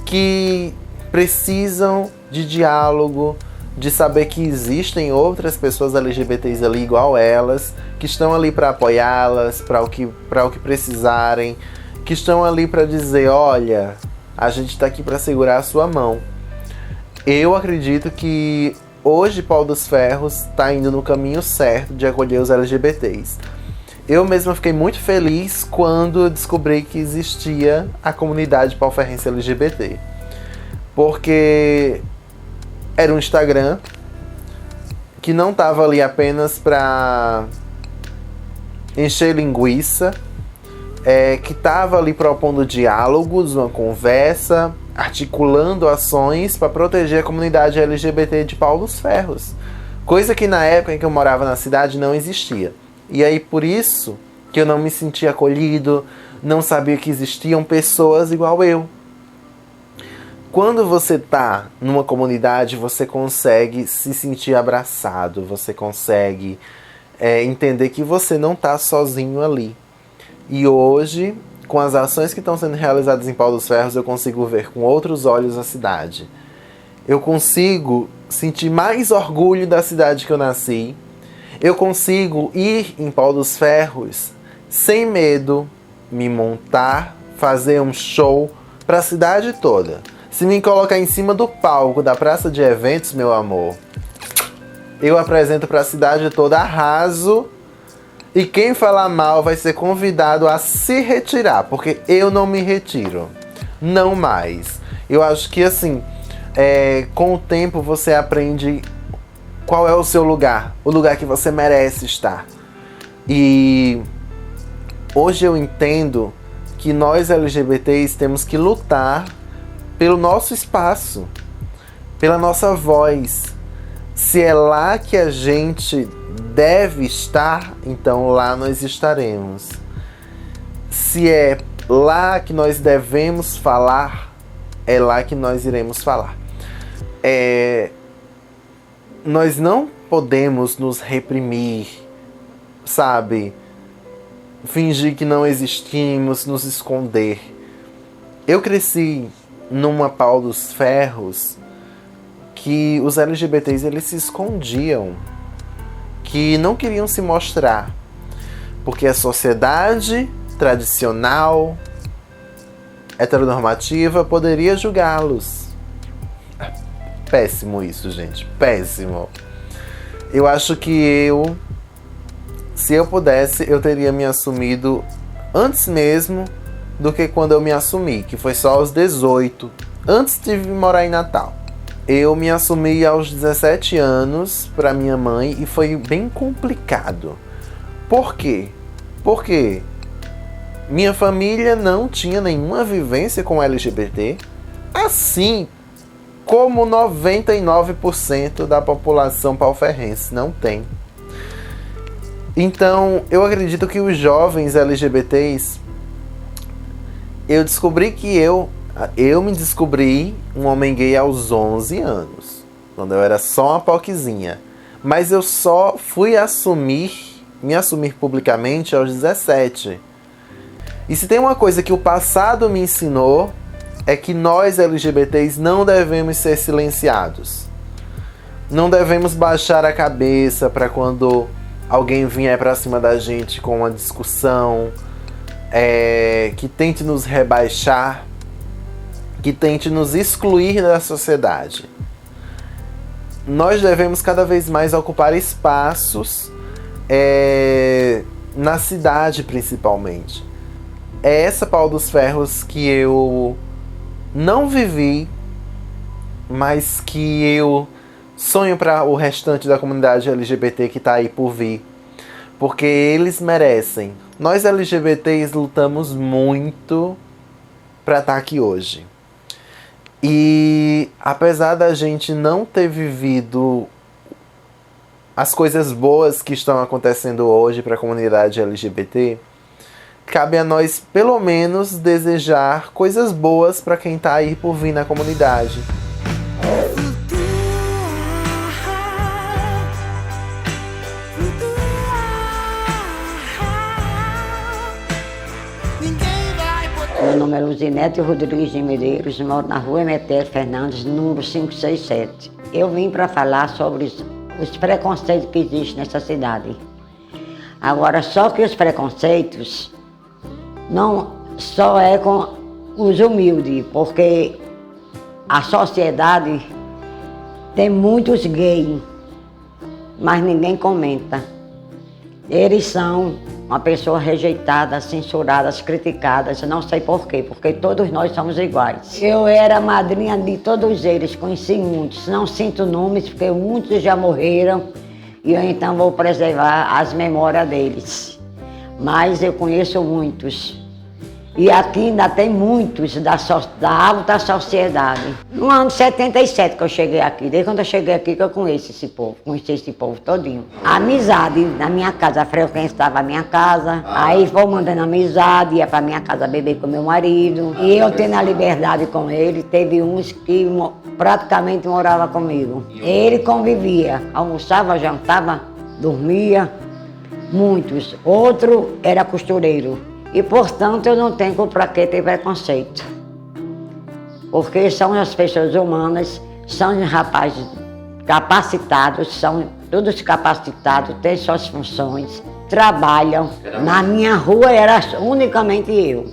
S8: que precisam de diálogo, de saber que existem outras pessoas LGBTs ali igual elas, que estão ali para apoiá-las, para o que precisarem, que estão ali para dizer, olha, a gente está aqui para segurar a sua mão. Eu acredito que hoje Pau dos Ferros está indo no caminho certo de acolher os LGBTs. Eu mesma fiquei muito feliz quando descobri que existia a comunidade pauferrense LGBT. Porque era um Instagram que não estava ali apenas para encher linguiça, que estava ali propondo diálogos, uma conversa, articulando ações para proteger a comunidade LGBT de Pau dos Ferros. Coisa que na época em que eu morava na cidade não existia. E aí por isso que eu não me sentia acolhido, não sabia que existiam pessoas igual eu. Quando você tá numa comunidade, você consegue se sentir abraçado, você consegue entender que você não tá sozinho ali. E hoje, com as ações que estão sendo realizadas em Pau dos Ferros, eu consigo ver com outros olhos a cidade. Eu consigo sentir mais orgulho da cidade que eu nasci. Eu consigo ir em Pau dos Ferros sem medo, me montar, fazer um show para a cidade toda. Se me colocar em cima do palco da praça de eventos, meu amor, eu apresento para a cidade toda, arraso, e quem falar mal vai ser convidado a se retirar, porque eu não me retiro, não mais. Eu acho que assim, com o tempo você aprende qual é o seu lugar, o lugar que você merece estar. E hoje eu entendo que nós LGBTs temos que lutar pelo nosso espaço, pela nossa voz. Se é lá que a gente deve estar, então lá nós estaremos. Se é lá que nós devemos falar, é lá que nós iremos falar. Nós não podemos nos reprimir, sabe? Fingir que não existimos, nos esconder. Eu cresci numa Pau dos Ferros que os LGBTs eles se escondiam, que não queriam se mostrar, porque a sociedade tradicional heteronormativa poderia julgá-los. Péssimo isso, gente. Péssimo. Eu acho que se eu pudesse, eu teria me assumido antes mesmo do que quando eu me assumi, que foi só aos 18, antes de vir morar em Natal. Eu me assumi aos 17 anos para minha mãe e foi bem complicado. Por quê? Porque minha família não tinha nenhuma vivência com LGBT, assim como 99% da população pauferrense não tem. Então, eu acredito que os jovens LGBTs, eu descobri que eu me descobri um homem gay aos 11 anos, quando eu era só uma poquezinha. Mas eu só fui me assumir publicamente aos 17. E se tem uma coisa que o passado me ensinou, é que nós LGBTs não devemos ser silenciados. Não devemos baixar a cabeça para quando alguém vier para cima da gente com uma discussão que tente nos rebaixar, que tente nos excluir da sociedade. Nós devemos cada vez mais ocupar espaços na cidade, principalmente. É essa Pau dos Ferros que eu não vivi, mas que eu sonho para o restante da comunidade LGBT que está aí por vir. Porque eles merecem. Nós LGBTs lutamos muito para estar aqui hoje. E apesar da gente não ter vivido as coisas boas que estão acontecendo hoje para a comunidade LGBT, cabe a nós, pelo menos, desejar coisas boas para quem está aí por vir na comunidade.
S14: Meu nome é Luzinete Rodrigues de Medeiros, moro na rua Emetério Fernandes, número 567. Eu vim para falar sobre os preconceitos que existem nessa cidade. Agora, só que os preconceitos não só é com os humildes, porque a sociedade tem muitos gays, mas ninguém comenta. Eles são uma pessoa rejeitada, censuradas, criticadas, não sei por quê, porque todos nós somos iguais. Eu era madrinha de todos eles, conheci muitos, não sinto nomes, porque muitos já morreram, e eu então vou preservar as memórias deles. Mas eu conheço muitos. E aqui ainda tem muitos da alta sociedade. No ano de 77 que eu cheguei aqui, desde quando eu cheguei aqui que eu conheci esse povo todinho. A amizade na minha casa, frequentava a minha casa, aí vou mandando amizade, ia pra minha casa beber com meu marido. E eu tendo a liberdade com ele, teve uns que praticamente moravam comigo. Ele convivia, almoçava, jantava, dormia, muitos. Outro era costureiro. E, portanto, eu não tenho para que ter preconceito. Porque são as pessoas humanas, são rapazes capacitados, são todos capacitados, têm suas funções, trabalham. Na minha rua era unicamente eu,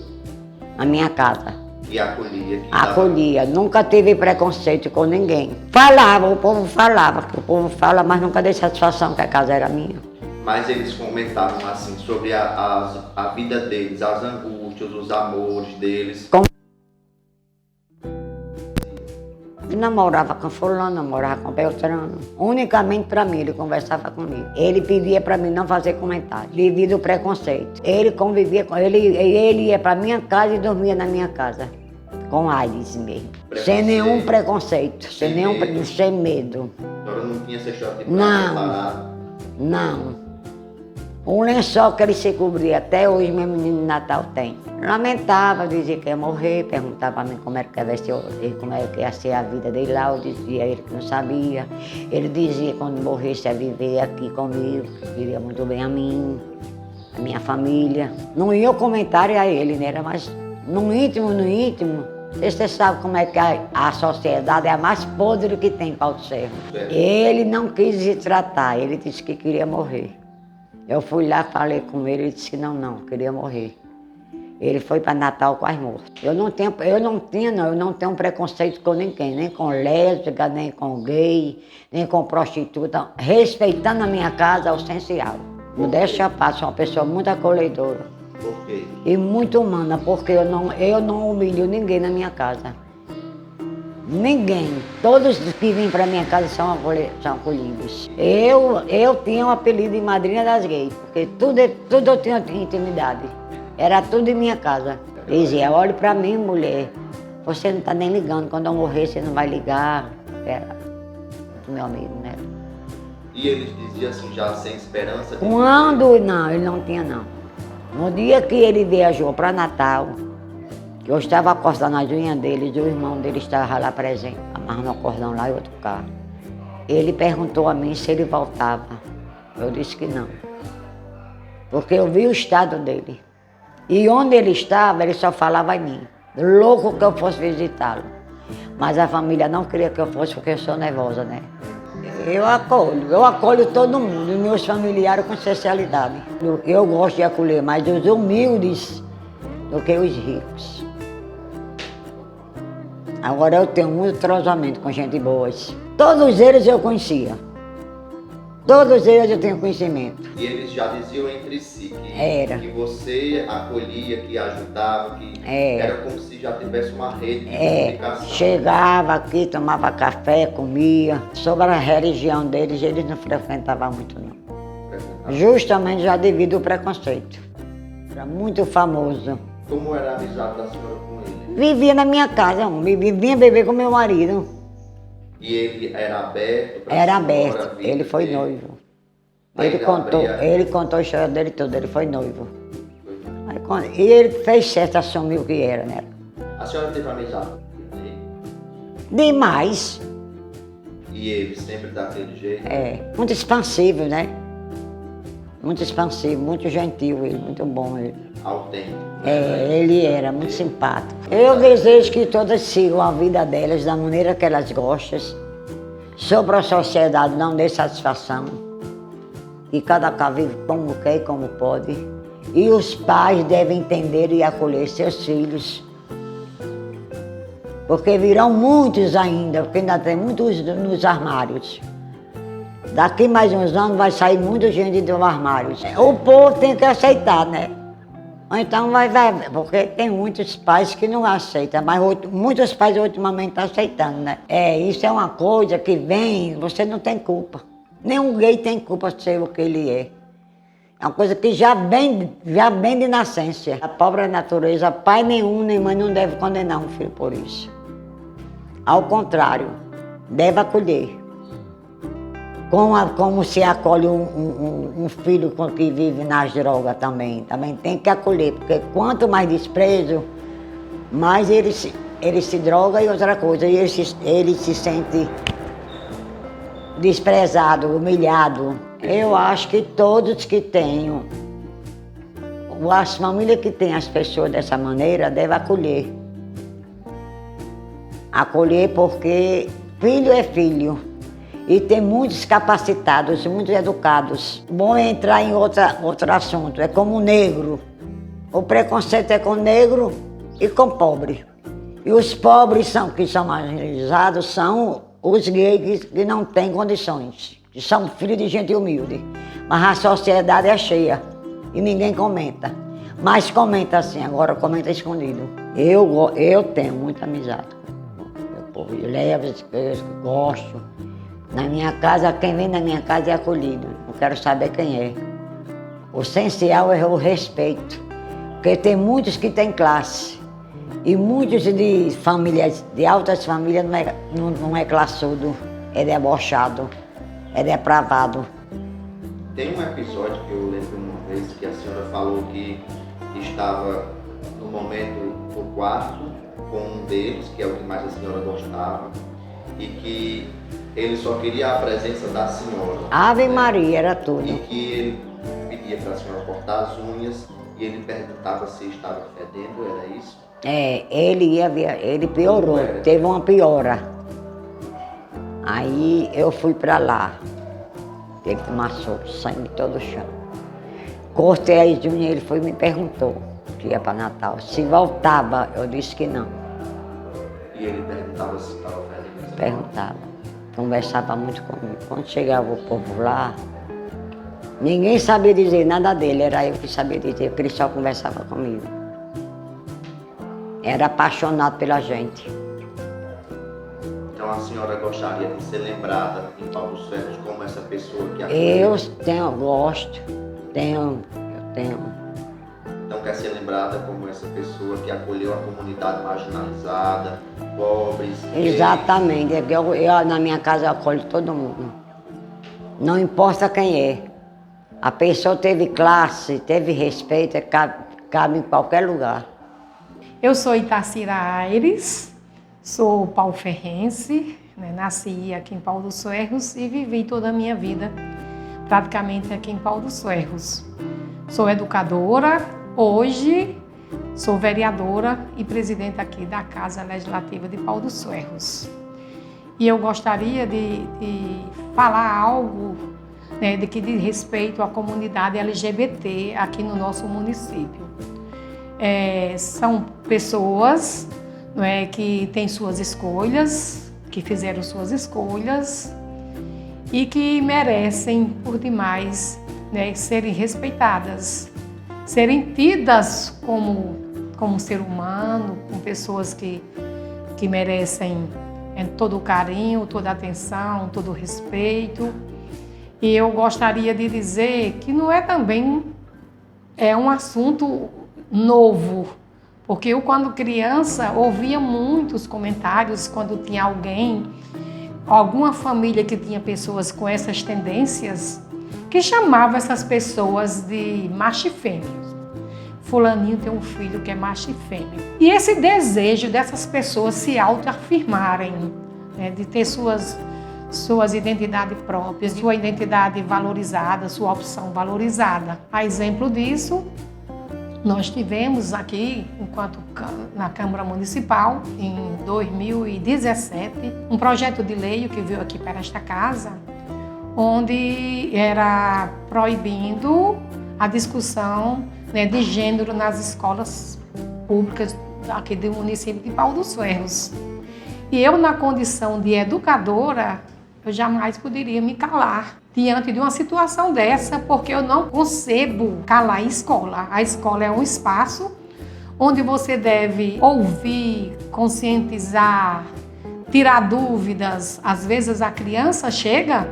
S14: na minha casa.
S2: E acolhia?
S14: Acolhia, nunca tive preconceito com ninguém. Falava, o povo falava, que o povo fala, mas nunca dei satisfação que a casa era minha.
S2: Mas eles comentavam assim sobre a vida deles, as angústias, os amores deles.
S14: Eu namorava com fulano, namorava com Beltrano. Unicamente para mim, ele conversava comigo. Ele pedia para mim não fazer comentário, devido ao preconceito. Ele convivia com ele ia para minha casa e dormia na minha casa. Com AIDS mesmo. Sem nenhum preconceito, sem medo.
S2: A senhora não tinha essa história de
S14: Não. O lençol que ele se cobria, até hoje meu menino de Natal tem. Lamentava, dizia que ia morrer, perguntava para mim como era que ia ser a vida dele lá, eu dizia ele que não sabia. Ele dizia que quando morresse ia viver aqui comigo, que queria muito bem a mim, a minha família. Não ia o comentário a ele, né? Era mais no íntimo. Você sabe como é que a sociedade é a mais podre que tem, Pau dos Ferros. Ele não quis se tratar, ele disse que queria morrer. Eu fui lá, falei com ele, ele disse que não, queria morrer. Ele foi para Natal quase morto. Eu não tenho preconceito com ninguém, nem com lésbica, nem com gay, nem com prostituta. Respeitando a minha casa, é o essencial. Modéstia à parte, sou uma pessoa muito acolhedora.
S2: Por quê?
S14: E muito humana, porque eu não humilho ninguém na minha casa. Ninguém. Todos que vêm para minha casa são acolhidos. Eu tinha um apelido de madrinha das gays, porque tudo eu tinha intimidade. Era tudo em minha casa. Dizia, olhe para mim, mulher. Você não está nem ligando. Quando eu morrer, você não vai ligar. Era muito meu amigo, né?
S2: E eles diziam assim, já sem esperança?
S14: Quando? Não, ele não tinha, não. No dia que ele viajou para Natal, que eu estava acostando as unhas dele, e o irmão dele estava lá presente, amarrando o cordão lá e outro carro. Ele perguntou a mim se ele voltava. Eu disse que não. Porque eu vi o estado dele. E onde ele estava, ele só falava em mim. Louco que eu fosse visitá-lo. Mas a família não queria que eu fosse porque eu sou nervosa, né? Eu acolho todo mundo, meus familiares com especialidade. Eu gosto de acolher mais os humildes do que os ricos. Agora eu tenho muito entrosamento com gente boa. Todos eles eu conhecia. Todos eles eu tenho conhecimento.
S2: E eles já diziam entre si que você acolhia, que ajudava, que era como se já tivesse uma rede de comunicação.
S14: Chegava aqui, tomava café, comia. Sobre a religião deles, eles não frequentavam muito, não. Justamente já devido ao preconceito. Era muito famoso.
S2: Como era a amizade da senhora com ele?
S14: Vivia na minha casa, vinha beber com meu marido.
S2: E ele era aberto?
S14: Era aberto, ele foi noivo. Ele contou a história dele toda, ele foi noivo. E ele fez certo, assumiu o que era, né?
S2: A senhora teve amizade com ele?
S14: Demais.
S2: E ele sempre daquele jeito?
S14: Muito expansivo, né? Muito expansivo, muito gentil ele, muito bom ele.
S2: Autêntico.
S14: Ele era muito simpático. Eu desejo que todas sigam a vida delas da maneira que elas gostam. Sobre a sociedade não dê satisfação. Que cada casa vive como quer e como pode. E os pais devem entender e acolher seus filhos. Porque virão muitos ainda, porque ainda tem muitos nos armários. Daqui mais uns anos vai sair muita gente do armário. O povo tem que aceitar, né? Então vai, porque tem muitos pais que não aceitam, mas muitos pais ultimamente estão aceitando, né? Isso é uma coisa que vem, você não tem culpa. Nenhum gay tem culpa de ser o que ele é. É uma coisa que já vem de nascença. A pobre natureza, pai nenhum nem mãe não deve condenar um filho por isso. Ao contrário, deve acolher. Como se acolhe um filho que vive nas drogas também. Também tem que acolher, porque quanto mais desprezo, mais ele se droga e outra coisa. E ele se sente desprezado, humilhado. Eu acho que todos que têm, as famílias que têm as pessoas dessa maneira, devem acolher. Acolher porque filho é filho. E tem muitos capacitados, muitos educados. Bom é entrar em outro assunto, é como o negro. O preconceito é com o negro e com o pobre. E os pobres que são marginalizados são os gays que não têm condições, que são filhos de gente humilde. Mas a sociedade é cheia e ninguém comenta. Mas comenta assim, agora comenta escondido. Eu tenho muita amizade com o meu povo, eu levo, eu gosto. Na minha casa, quem vem na minha casa é acolhido. Não quero saber quem é. O essencial é o respeito. Porque tem muitos que têm classe. E muitos de famílias, de altas famílias, não é classudo, é debochado, é depravado.
S2: Tem um episódio que eu lembro uma vez que a senhora falou que estava no momento no quarto com um deles, que é o que mais a senhora gostava, e que ele só queria a presença da senhora.
S14: Ave Maria, era tudo.
S2: E que ele pedia para a senhora cortar as unhas e ele perguntava se estava fedendo, era isso?
S14: Ele piorou, teve uma piora. Aí eu fui para lá, teve que tomar soco, sangue todo o chão. Cortei as unhas, ele foi e me perguntou que ia para Natal. Se voltava, eu disse que não.
S2: E ele perguntava se estava feliz?
S14: Perguntava. Conversava muito comigo. Quando chegava o povo lá, ninguém sabia dizer nada dele, era eu que sabia dizer, porque ele só conversava comigo. Era apaixonado pela gente.
S2: Então a senhora gostaria de ser lembrada em Paulo dos Ferros como essa pessoa que acolheu?
S14: Eu gosto, tenho.
S2: Então quer ser lembrada como essa pessoa que acolheu a comunidade marginalizada, pobres...
S14: Exatamente, eu na minha casa eu acolho todo mundo. Não importa quem é. A pessoa teve classe, teve respeito, cabe em qualquer lugar.
S15: Eu sou Itacira Aires, sou pauferrense, né? Nasci aqui em Paulo dos Ferros e vivi toda a minha vida praticamente aqui em Paulo dos Ferros. Sou educadora, hoje sou vereadora e presidente aqui da Casa Legislativa de Paulo dos Ferros. E eu gostaria de falar algo, né, de que diz respeito à comunidade LGBT aqui no nosso município. São pessoas, não é, que têm suas escolhas, que fizeram suas escolhas e que merecem, por demais, né, serem respeitadas, serem tidas como ser humano, com pessoas que merecem todo o carinho, toda a atenção, todo o respeito. E eu gostaria de dizer que não é também um assunto novo, porque eu, quando criança, ouvia muitos comentários quando tinha alguma família que tinha pessoas com essas tendências, que chamava essas pessoas de macho e fêmea. Fulaninho tem um filho que é macho e fêmea. E esse desejo dessas pessoas se autoafirmarem, né, de ter suas identidades próprias, sua identidade valorizada, sua opção valorizada. A exemplo disso, nós tivemos aqui, enquanto na Câmara Municipal, em 2017, um projeto de lei que veio aqui para esta casa, onde era proibindo a discussão, né, de gênero nas escolas públicas aqui do município de Paulo dos Ferros. E eu, na condição de educadora, eu jamais poderia me calar diante de uma situação dessa, porque eu não concebo calar a escola. A escola é um espaço onde você deve ouvir, conscientizar, tirar dúvidas. Às vezes a criança chega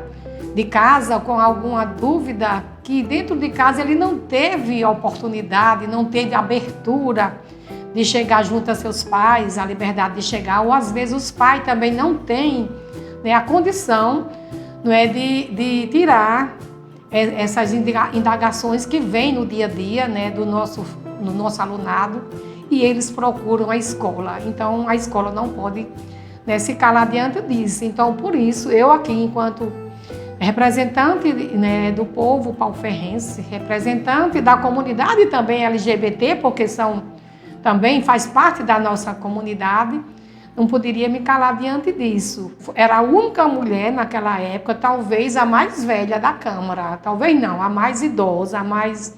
S15: de casa com alguma dúvida que dentro de casa ele não teve oportunidade, não teve abertura de chegar junto a seus pais, a liberdade de chegar, ou às vezes os pais também não têm, né, a condição, não é, de tirar essas indagações que vêm no dia a dia, né, no nosso alunado, e eles procuram a escola. Então a escola não pode, né, se calar diante disso. Então por isso eu aqui, enquanto representante, né, do povo pauferrense, representante da comunidade também LGBT, porque também faz parte da nossa comunidade, não poderia me calar diante disso. Era a única mulher naquela época, talvez a mais velha da Câmara, talvez não, a mais idosa, mas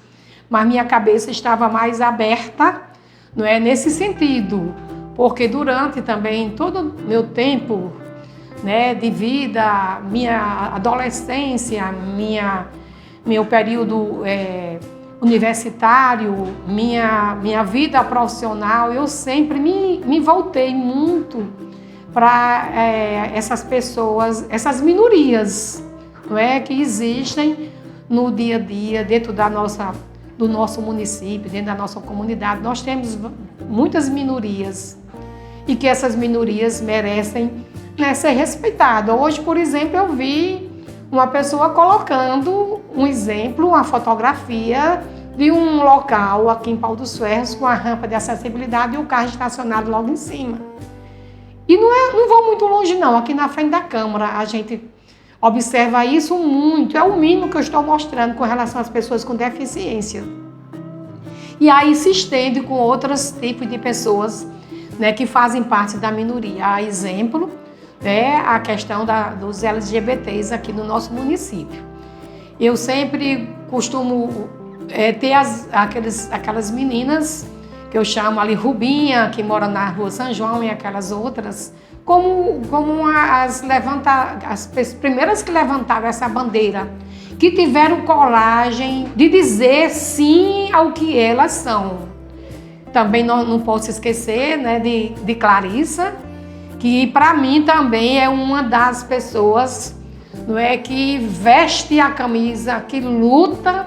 S15: minha cabeça estava mais aberta, não é, nesse sentido, porque durante também todo o meu tempo, né, de vida, minha adolescência, meu período universitário, minha vida profissional, eu sempre me voltei muito para essas pessoas, essas minorias, não é, que existem no dia a dia dentro do nosso município, dentro da nossa comunidade. Nós temos muitas minorias e que essas minorias merecem, né, ser respeitadas. Hoje, por exemplo, eu vi uma pessoa colocando um exemplo, uma fotografia de um local aqui em Paulo dos Ferros com a rampa de acessibilidade e o carro estacionado logo em cima. E não vou muito longe não, aqui na frente da Câmara a gente observa isso muito, é o mínimo que eu estou mostrando com relação às pessoas com deficiência. E aí se estende com outros tipos de pessoas, né, que fazem parte da minoria. A exemplo, a questão dos LGBTs aqui no nosso município. Eu sempre costumo ter aquelas meninas, que eu chamo ali Rubinha, que mora na Rua São João e aquelas outras, como as primeiras que levantaram essa bandeira, que tiveram coragem de dizer sim ao que elas são. Também não posso esquecer, né, de Clarissa, que para mim também é uma das pessoas, não é, que veste a camisa, que luta,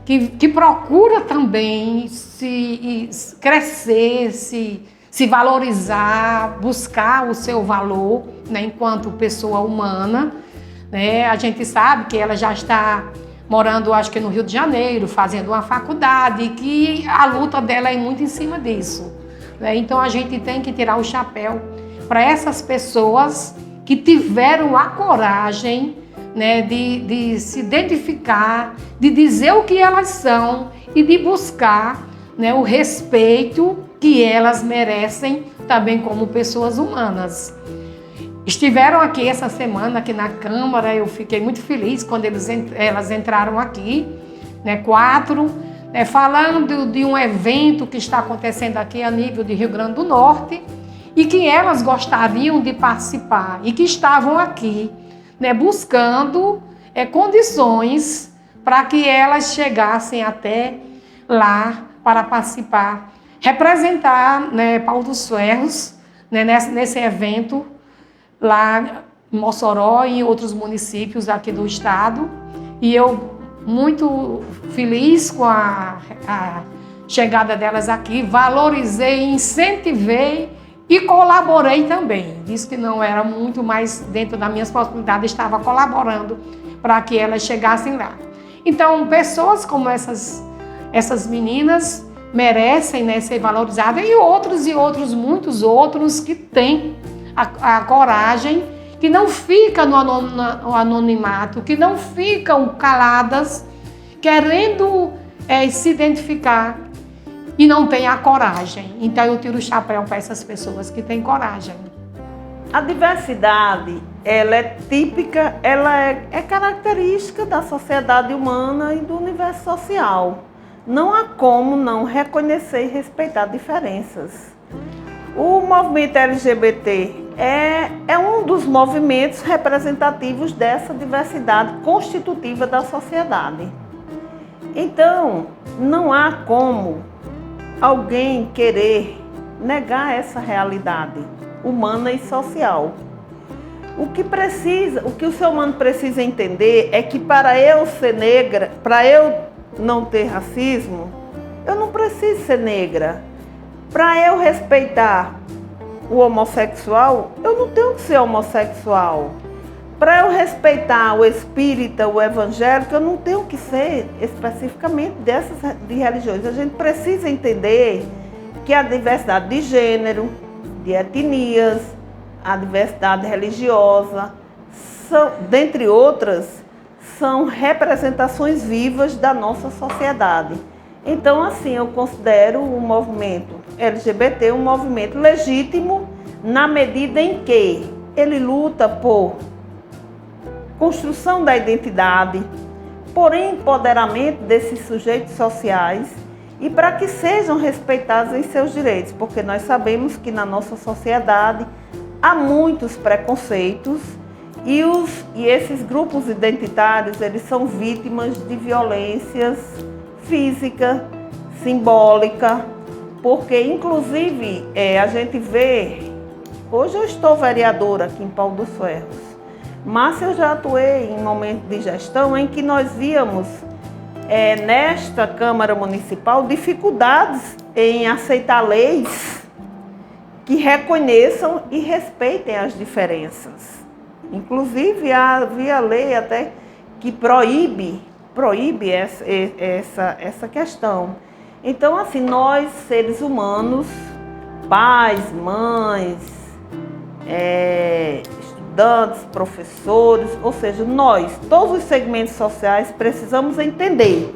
S15: que procura também se crescer, se valorizar, buscar o seu valor, né, enquanto pessoa humana. Né? A gente sabe que ela já está morando, acho que no Rio de Janeiro, fazendo uma faculdade, e que a luta dela é muito em cima disso. Né? Então a gente tem que tirar o chapéu para essas pessoas que tiveram a coragem, né, de se identificar, de dizer o que elas são e de buscar, né, o respeito que elas merecem também como pessoas humanas. Estiveram aqui essa semana, aqui na Câmara, eu fiquei muito feliz quando elas entraram aqui, né, 4, né, falando de um evento que está acontecendo aqui a nível de Rio Grande do Norte e que elas gostariam de participar e que estavam aqui, né, buscando condições para que elas chegassem até lá para participar, representar, né, Pau dos Ferros, né, nesse evento lá em Mossoró e em outros municípios aqui do estado. E eu muito feliz com a chegada delas aqui, valorizei, incentivei e colaborei também. Disse que não era muito, mas dentro das minhas possibilidades estava colaborando para que elas chegassem lá. Então, pessoas como essas meninas merecem, né, ser valorizadas, e outros, muitos outros que têm a coragem, que não ficam no anonimato, que não ficam caladas, querendo se identificar e não têm a coragem. Então eu tiro o chapéu para essas pessoas que têm coragem.
S16: A diversidade, ela é típica, ela é característica da sociedade humana e do universo social. Não há como não reconhecer e respeitar diferenças. O movimento LGBT é um dos movimentos representativos dessa diversidade constitutiva da sociedade. Então, não há como alguém querer negar essa realidade humana e social. O que o ser humano precisa entender é que para eu ser negra, para eu não ter racismo, eu não preciso ser negra. Para eu respeitar o homossexual, eu não tenho que ser homossexual. Para eu respeitar o espírita, o evangélico, eu não tenho que ser especificamente dessas de religiões. A gente precisa entender que a diversidade de gênero, de etnias, a diversidade religiosa, dentre outras, são representações vivas da nossa sociedade. Então, assim, eu considero o movimento LGBT um movimento legítimo na medida em que ele luta por construção da identidade, por empoderamento desses sujeitos sociais e para que sejam respeitados em seus direitos, porque nós sabemos que na nossa sociedade há muitos preconceitos e esses grupos identitários, eles são vítimas de violências física, simbólica, porque inclusive a gente vê, hoje eu estou vereadora aqui em Pau dos Ferros, mas eu já atuei em momentos de gestão em que nós víamos nesta Câmara Municipal dificuldades em aceitar leis que reconheçam e respeitem as diferenças. Inclusive havia lei até que proíbe essa questão. Então, assim, nós, seres humanos, pais, mães, estudantes, professores, ou seja, nós, todos os segmentos sociais, precisamos entender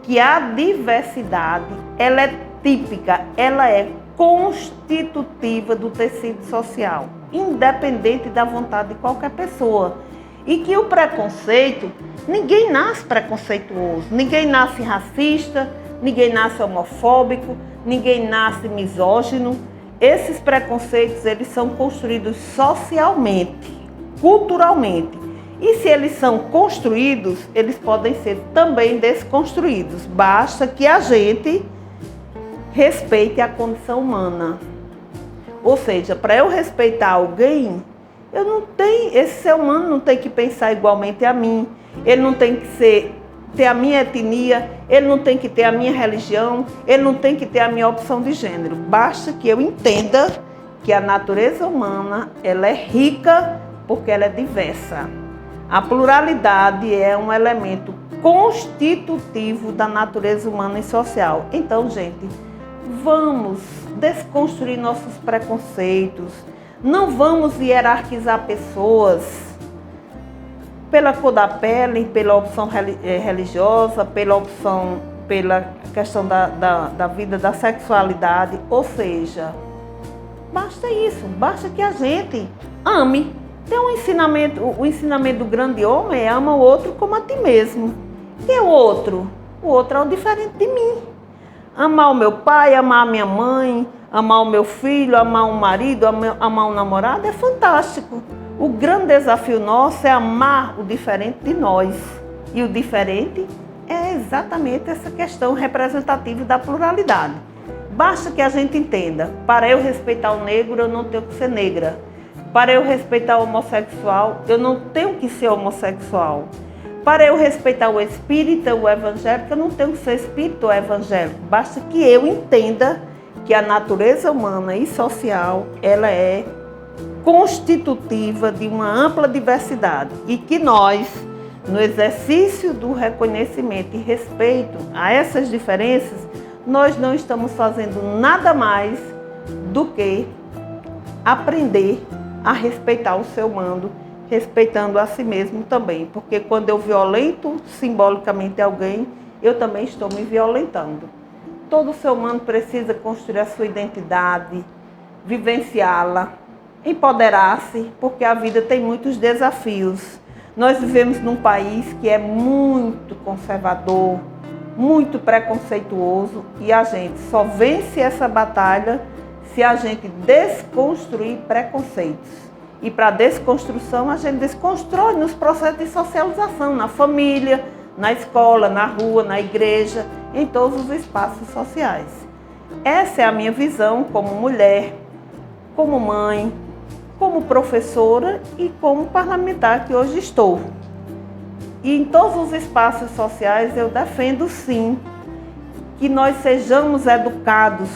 S16: que a diversidade, ela é típica, ela é constitutiva do tecido social, independente da vontade de qualquer pessoa. E que o preconceito, ninguém nasce preconceituoso, ninguém nasce racista, ninguém nasce homofóbico, ninguém nasce misógino. Esses preconceitos, eles são construídos socialmente, culturalmente. E se eles são construídos, eles podem ser também desconstruídos. Basta que a gente respeite a condição humana. Ou seja, para eu respeitar alguém, esse ser humano não tem que pensar igualmente a mim, ele não tem que ter a minha etnia, ele não tem que ter a minha religião, ele não tem que ter a minha opção de gênero. Basta que eu entenda que a natureza humana, ela é rica porque ela é diversa. A pluralidade é um elemento constitutivo da natureza humana e social. Então, gente, vamos desconstruir nossos preconceitos, não vamos hierarquizar pessoas pela cor da pele, pela opção religiosa, pela questão da vida, da sexualidade. Ou seja, basta isso, basta que a gente ame. Tem o ensinamento do grande homem é ama o outro como a ti mesmo. E o outro? O outro é o diferente de mim. Amar o meu pai, amar a minha mãe, amar o meu filho, amar um marido, amar um namorado é fantástico. O grande desafio nosso é amar o diferente de nós. E o diferente é exatamente essa questão representativa da pluralidade. Basta que a gente entenda, para eu respeitar o negro, eu não tenho que ser negra. Para eu respeitar o homossexual, eu não tenho que ser homossexual. Para eu respeitar o espírita, o evangélico, eu não tenho que ser espírita ou evangélico. Basta que eu entenda que a natureza humana e social, ela é constitutiva de uma ampla diversidade e que nós, no exercício do reconhecimento e respeito a essas diferenças, nós não estamos fazendo nada mais do que aprender a respeitar o ser humano, respeitando a si mesmo também. Porque quando eu violento simbolicamente alguém, eu também estou me violentando. Todo ser humano precisa construir a sua identidade, vivenciá-la, empoderar-se, porque a vida tem muitos desafios. Nós vivemos num país que é muito conservador, muito preconceituoso, e a gente só vence essa batalha se a gente desconstruir preconceitos. E para a desconstrução, a gente desconstrói nos processos de socialização, na família, na escola, na rua, na igreja, em todos os espaços sociais. Essa é a minha visão como mulher, como mãe, como professora e como parlamentar que hoje estou. E em todos os espaços sociais eu defendo sim que nós sejamos educados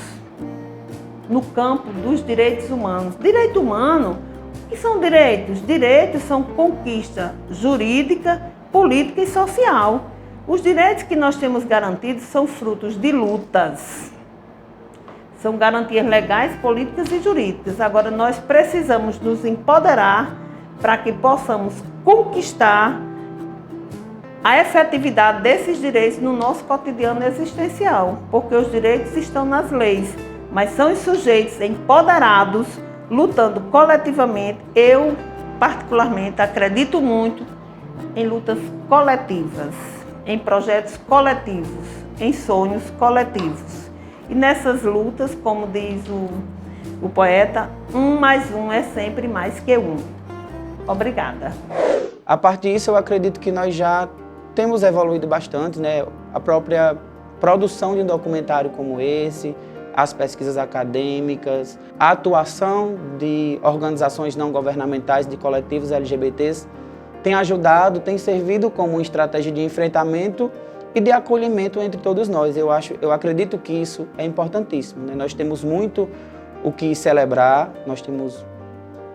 S16: no campo dos direitos humanos. Direito humano, o que são direitos? Direitos são conquista jurídica, política e social. Os direitos que nós temos garantidos são frutos de lutas. São garantias legais, políticas e jurídicas. Agora, nós precisamos nos empoderar para que possamos conquistar a efetividade desses direitos no nosso cotidiano existencial. Porque os direitos estão nas leis, mas são os sujeitos empoderados, lutando coletivamente. Eu, particularmente, acredito muito em lutas coletivas, em projetos coletivos, em sonhos coletivos. E nessas lutas, como diz o poeta, 1 mais 1 é sempre mais que 1. Obrigada.
S3: A partir disso, eu acredito que nós já temos evoluído bastante, né? A própria produção de um documentário como esse, as pesquisas acadêmicas, a atuação de organizações não governamentais, de coletivos LGBTs, tem ajudado, tem servido como uma estratégia de enfrentamento e de acolhimento entre todos nós. Eu acredito que isso é importantíssimo, né? Nós temos muito o que celebrar, nós temos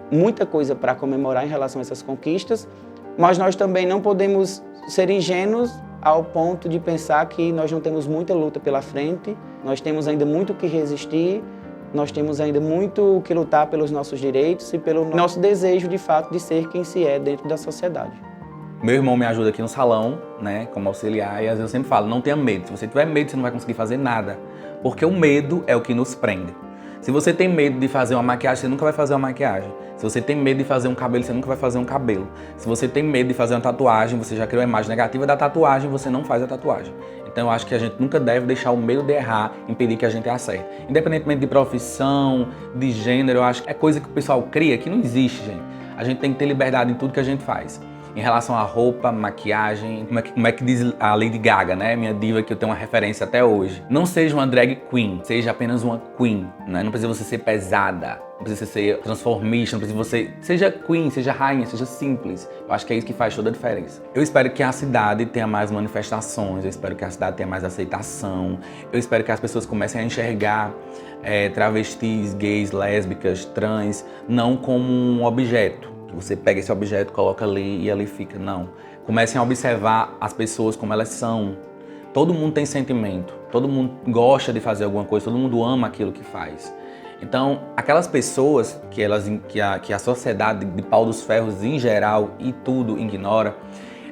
S3: muita coisa para comemorar em relação a essas conquistas, mas nós também não podemos ser ingênuos ao ponto de pensar que nós não temos muita luta pela frente, nós temos ainda muito o que resistir, nós temos ainda muito o que lutar pelos nossos direitos e pelo nosso desejo, de fato, de ser quem se é dentro da sociedade.
S4: Meu irmão me ajuda aqui no salão, né, como auxiliar, e às vezes eu sempre falo, não tenha medo. Se você tiver medo, você não vai conseguir fazer nada, porque o medo é o que nos prende. Se você tem medo de fazer uma maquiagem, você nunca vai fazer uma maquiagem. Se você tem medo de fazer um cabelo, você nunca vai fazer um cabelo. Se você tem medo de fazer uma tatuagem, você já criou a imagem negativa da tatuagem, você não faz a tatuagem. Então eu acho que a gente nunca deve deixar o medo de errar impedir que a gente acerte. Independentemente de profissão, de gênero, eu acho que é coisa que o pessoal cria que não existe, gente. A gente tem que ter liberdade em tudo que a gente faz. Em relação à roupa, maquiagem, como é que diz a Lady Gaga, né? Minha diva que eu tenho uma referência até hoje. Não seja uma drag queen, seja apenas uma queen, né? Não precisa você ser pesada, não precisa ser transformista, não precisa você... Seja queen, seja rainha, seja simples. Eu acho que é isso que faz toda a diferença. Eu espero que a cidade tenha mais manifestações, eu espero que a cidade tenha mais aceitação, eu espero que as pessoas comecem a enxergar travestis, gays, lésbicas, trans, não como um objeto. Que você pega esse objeto, coloca ali e ali fica. Não. Comecem a observar as pessoas como elas são. Todo mundo tem sentimento, todo mundo gosta de fazer alguma coisa, todo mundo ama aquilo que faz. Então, aquelas pessoas que a sociedade de pau dos ferros em geral e tudo ignora,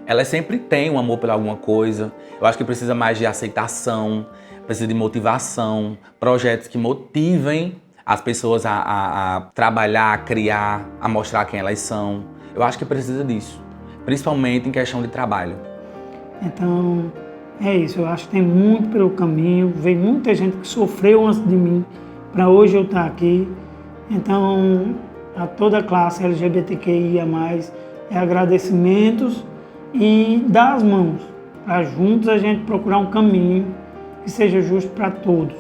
S4: elas sempre têm um amor por alguma coisa. Eu acho que precisa mais de aceitação, precisa de motivação, projetos que motivem as pessoas a trabalhar, a criar, a mostrar quem elas são. Eu acho que precisa disso, principalmente em questão de trabalho.
S5: Então, é isso. Eu acho que tem muito pelo caminho. Veio muita gente que sofreu antes de mim, para hoje eu estar aqui. Então, a toda a classe LGBTQIA+, agradecimentos e dar as mãos, para juntos a gente procurar um caminho que seja justo para todos.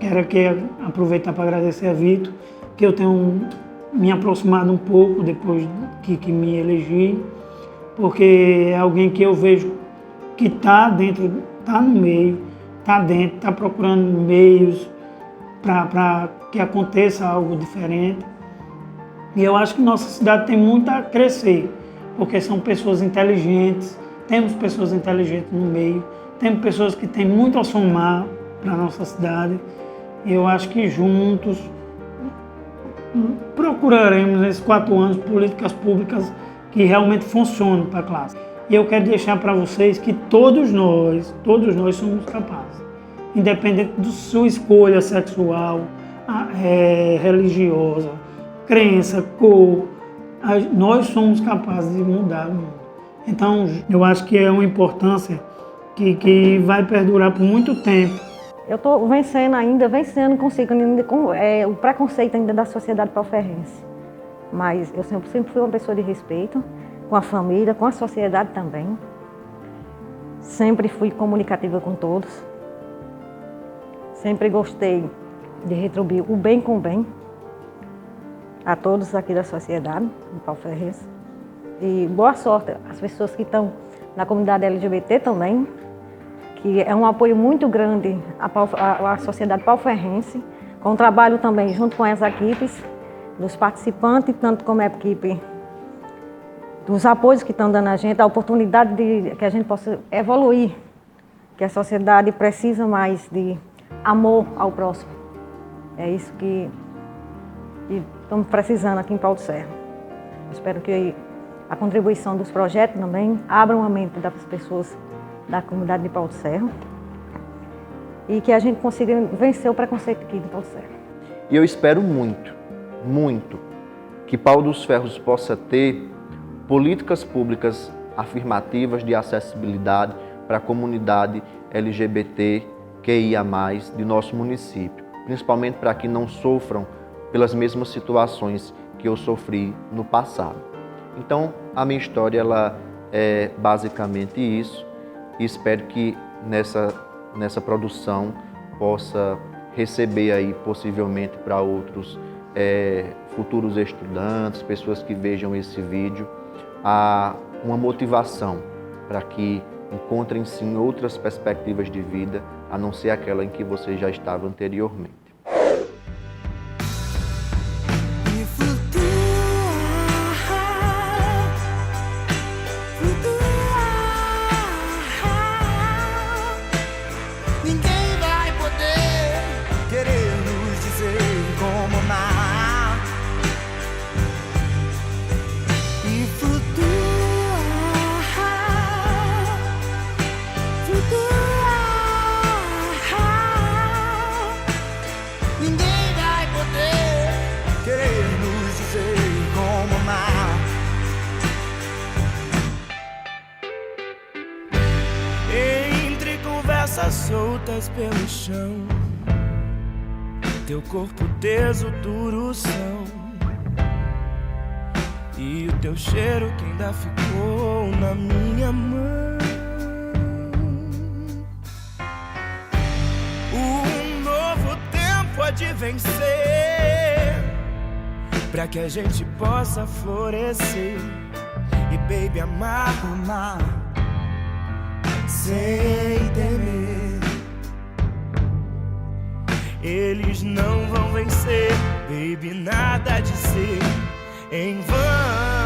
S5: Quero aqui aproveitar para agradecer a Vitor, que eu tenho me aproximado um pouco depois que me elegi, porque é alguém que eu vejo que está dentro, está no meio, está dentro, está procurando meios para que aconteça algo diferente. E eu acho que nossa cidade tem muito a crescer, porque são pessoas inteligentes, temos pessoas inteligentes no meio, temos pessoas que têm muito a somar para a nossa cidade. E eu acho que juntos procuraremos nesses 4 anos políticas públicas que realmente funcionem para a classe. E eu quero deixar para vocês que todos nós somos capazes, independente da sua escolha sexual, religiosa, crença, cor, nós somos capazes de mudar o mundo. Então, eu acho que é uma importância que vai perdurar por muito tempo.
S7: Eu estou vencendo, conseguindo o preconceito ainda da sociedade pauferrense. Mas eu sempre fui uma pessoa de respeito, com a família, com a sociedade também. Sempre fui comunicativa com todos. Sempre gostei de retribuir o bem com o bem a todos aqui da sociedade, do pauferrense. E boa sorte às pessoas que estão na comunidade LGBT também, que é um apoio muito grande à sociedade pauferrense, com o trabalho também junto com as equipes, dos participantes, tanto como a equipe, dos apoios que estão dando a gente, a oportunidade de que a gente possa evoluir, que a sociedade precisa mais de amor ao próximo. É isso que estamos precisando aqui em Pau do Ferro. Espero que a contribuição dos projetos também abra a mente das pessoas da comunidade de Pau do Ferro e que a gente consiga vencer o preconceito aqui de Pau do Ferro.
S2: E eu espero muito, muito, que Pau dos Ferros possa ter políticas públicas afirmativas de acessibilidade para a comunidade LGBTQIA+, de nosso município, principalmente para que não sofram pelas mesmas situações que eu sofri no passado. Então, a minha história ela é basicamente isso. E espero que nessa produção possa receber aí possivelmente para outros futuros estudantes, pessoas que vejam esse vídeo, uma motivação para que encontrem sim outras perspectivas de vida, a não ser aquela em que você já estava anteriormente.
S1: roupas soltas pelo chão, teu corpo teso, duro são, e o teu cheiro que ainda ficou na minha mão. Um novo tempo há de vencer, pra que a gente possa florescer e, baby, amar sem temer. Eles não vão vencer, baby, nada de ser em vão.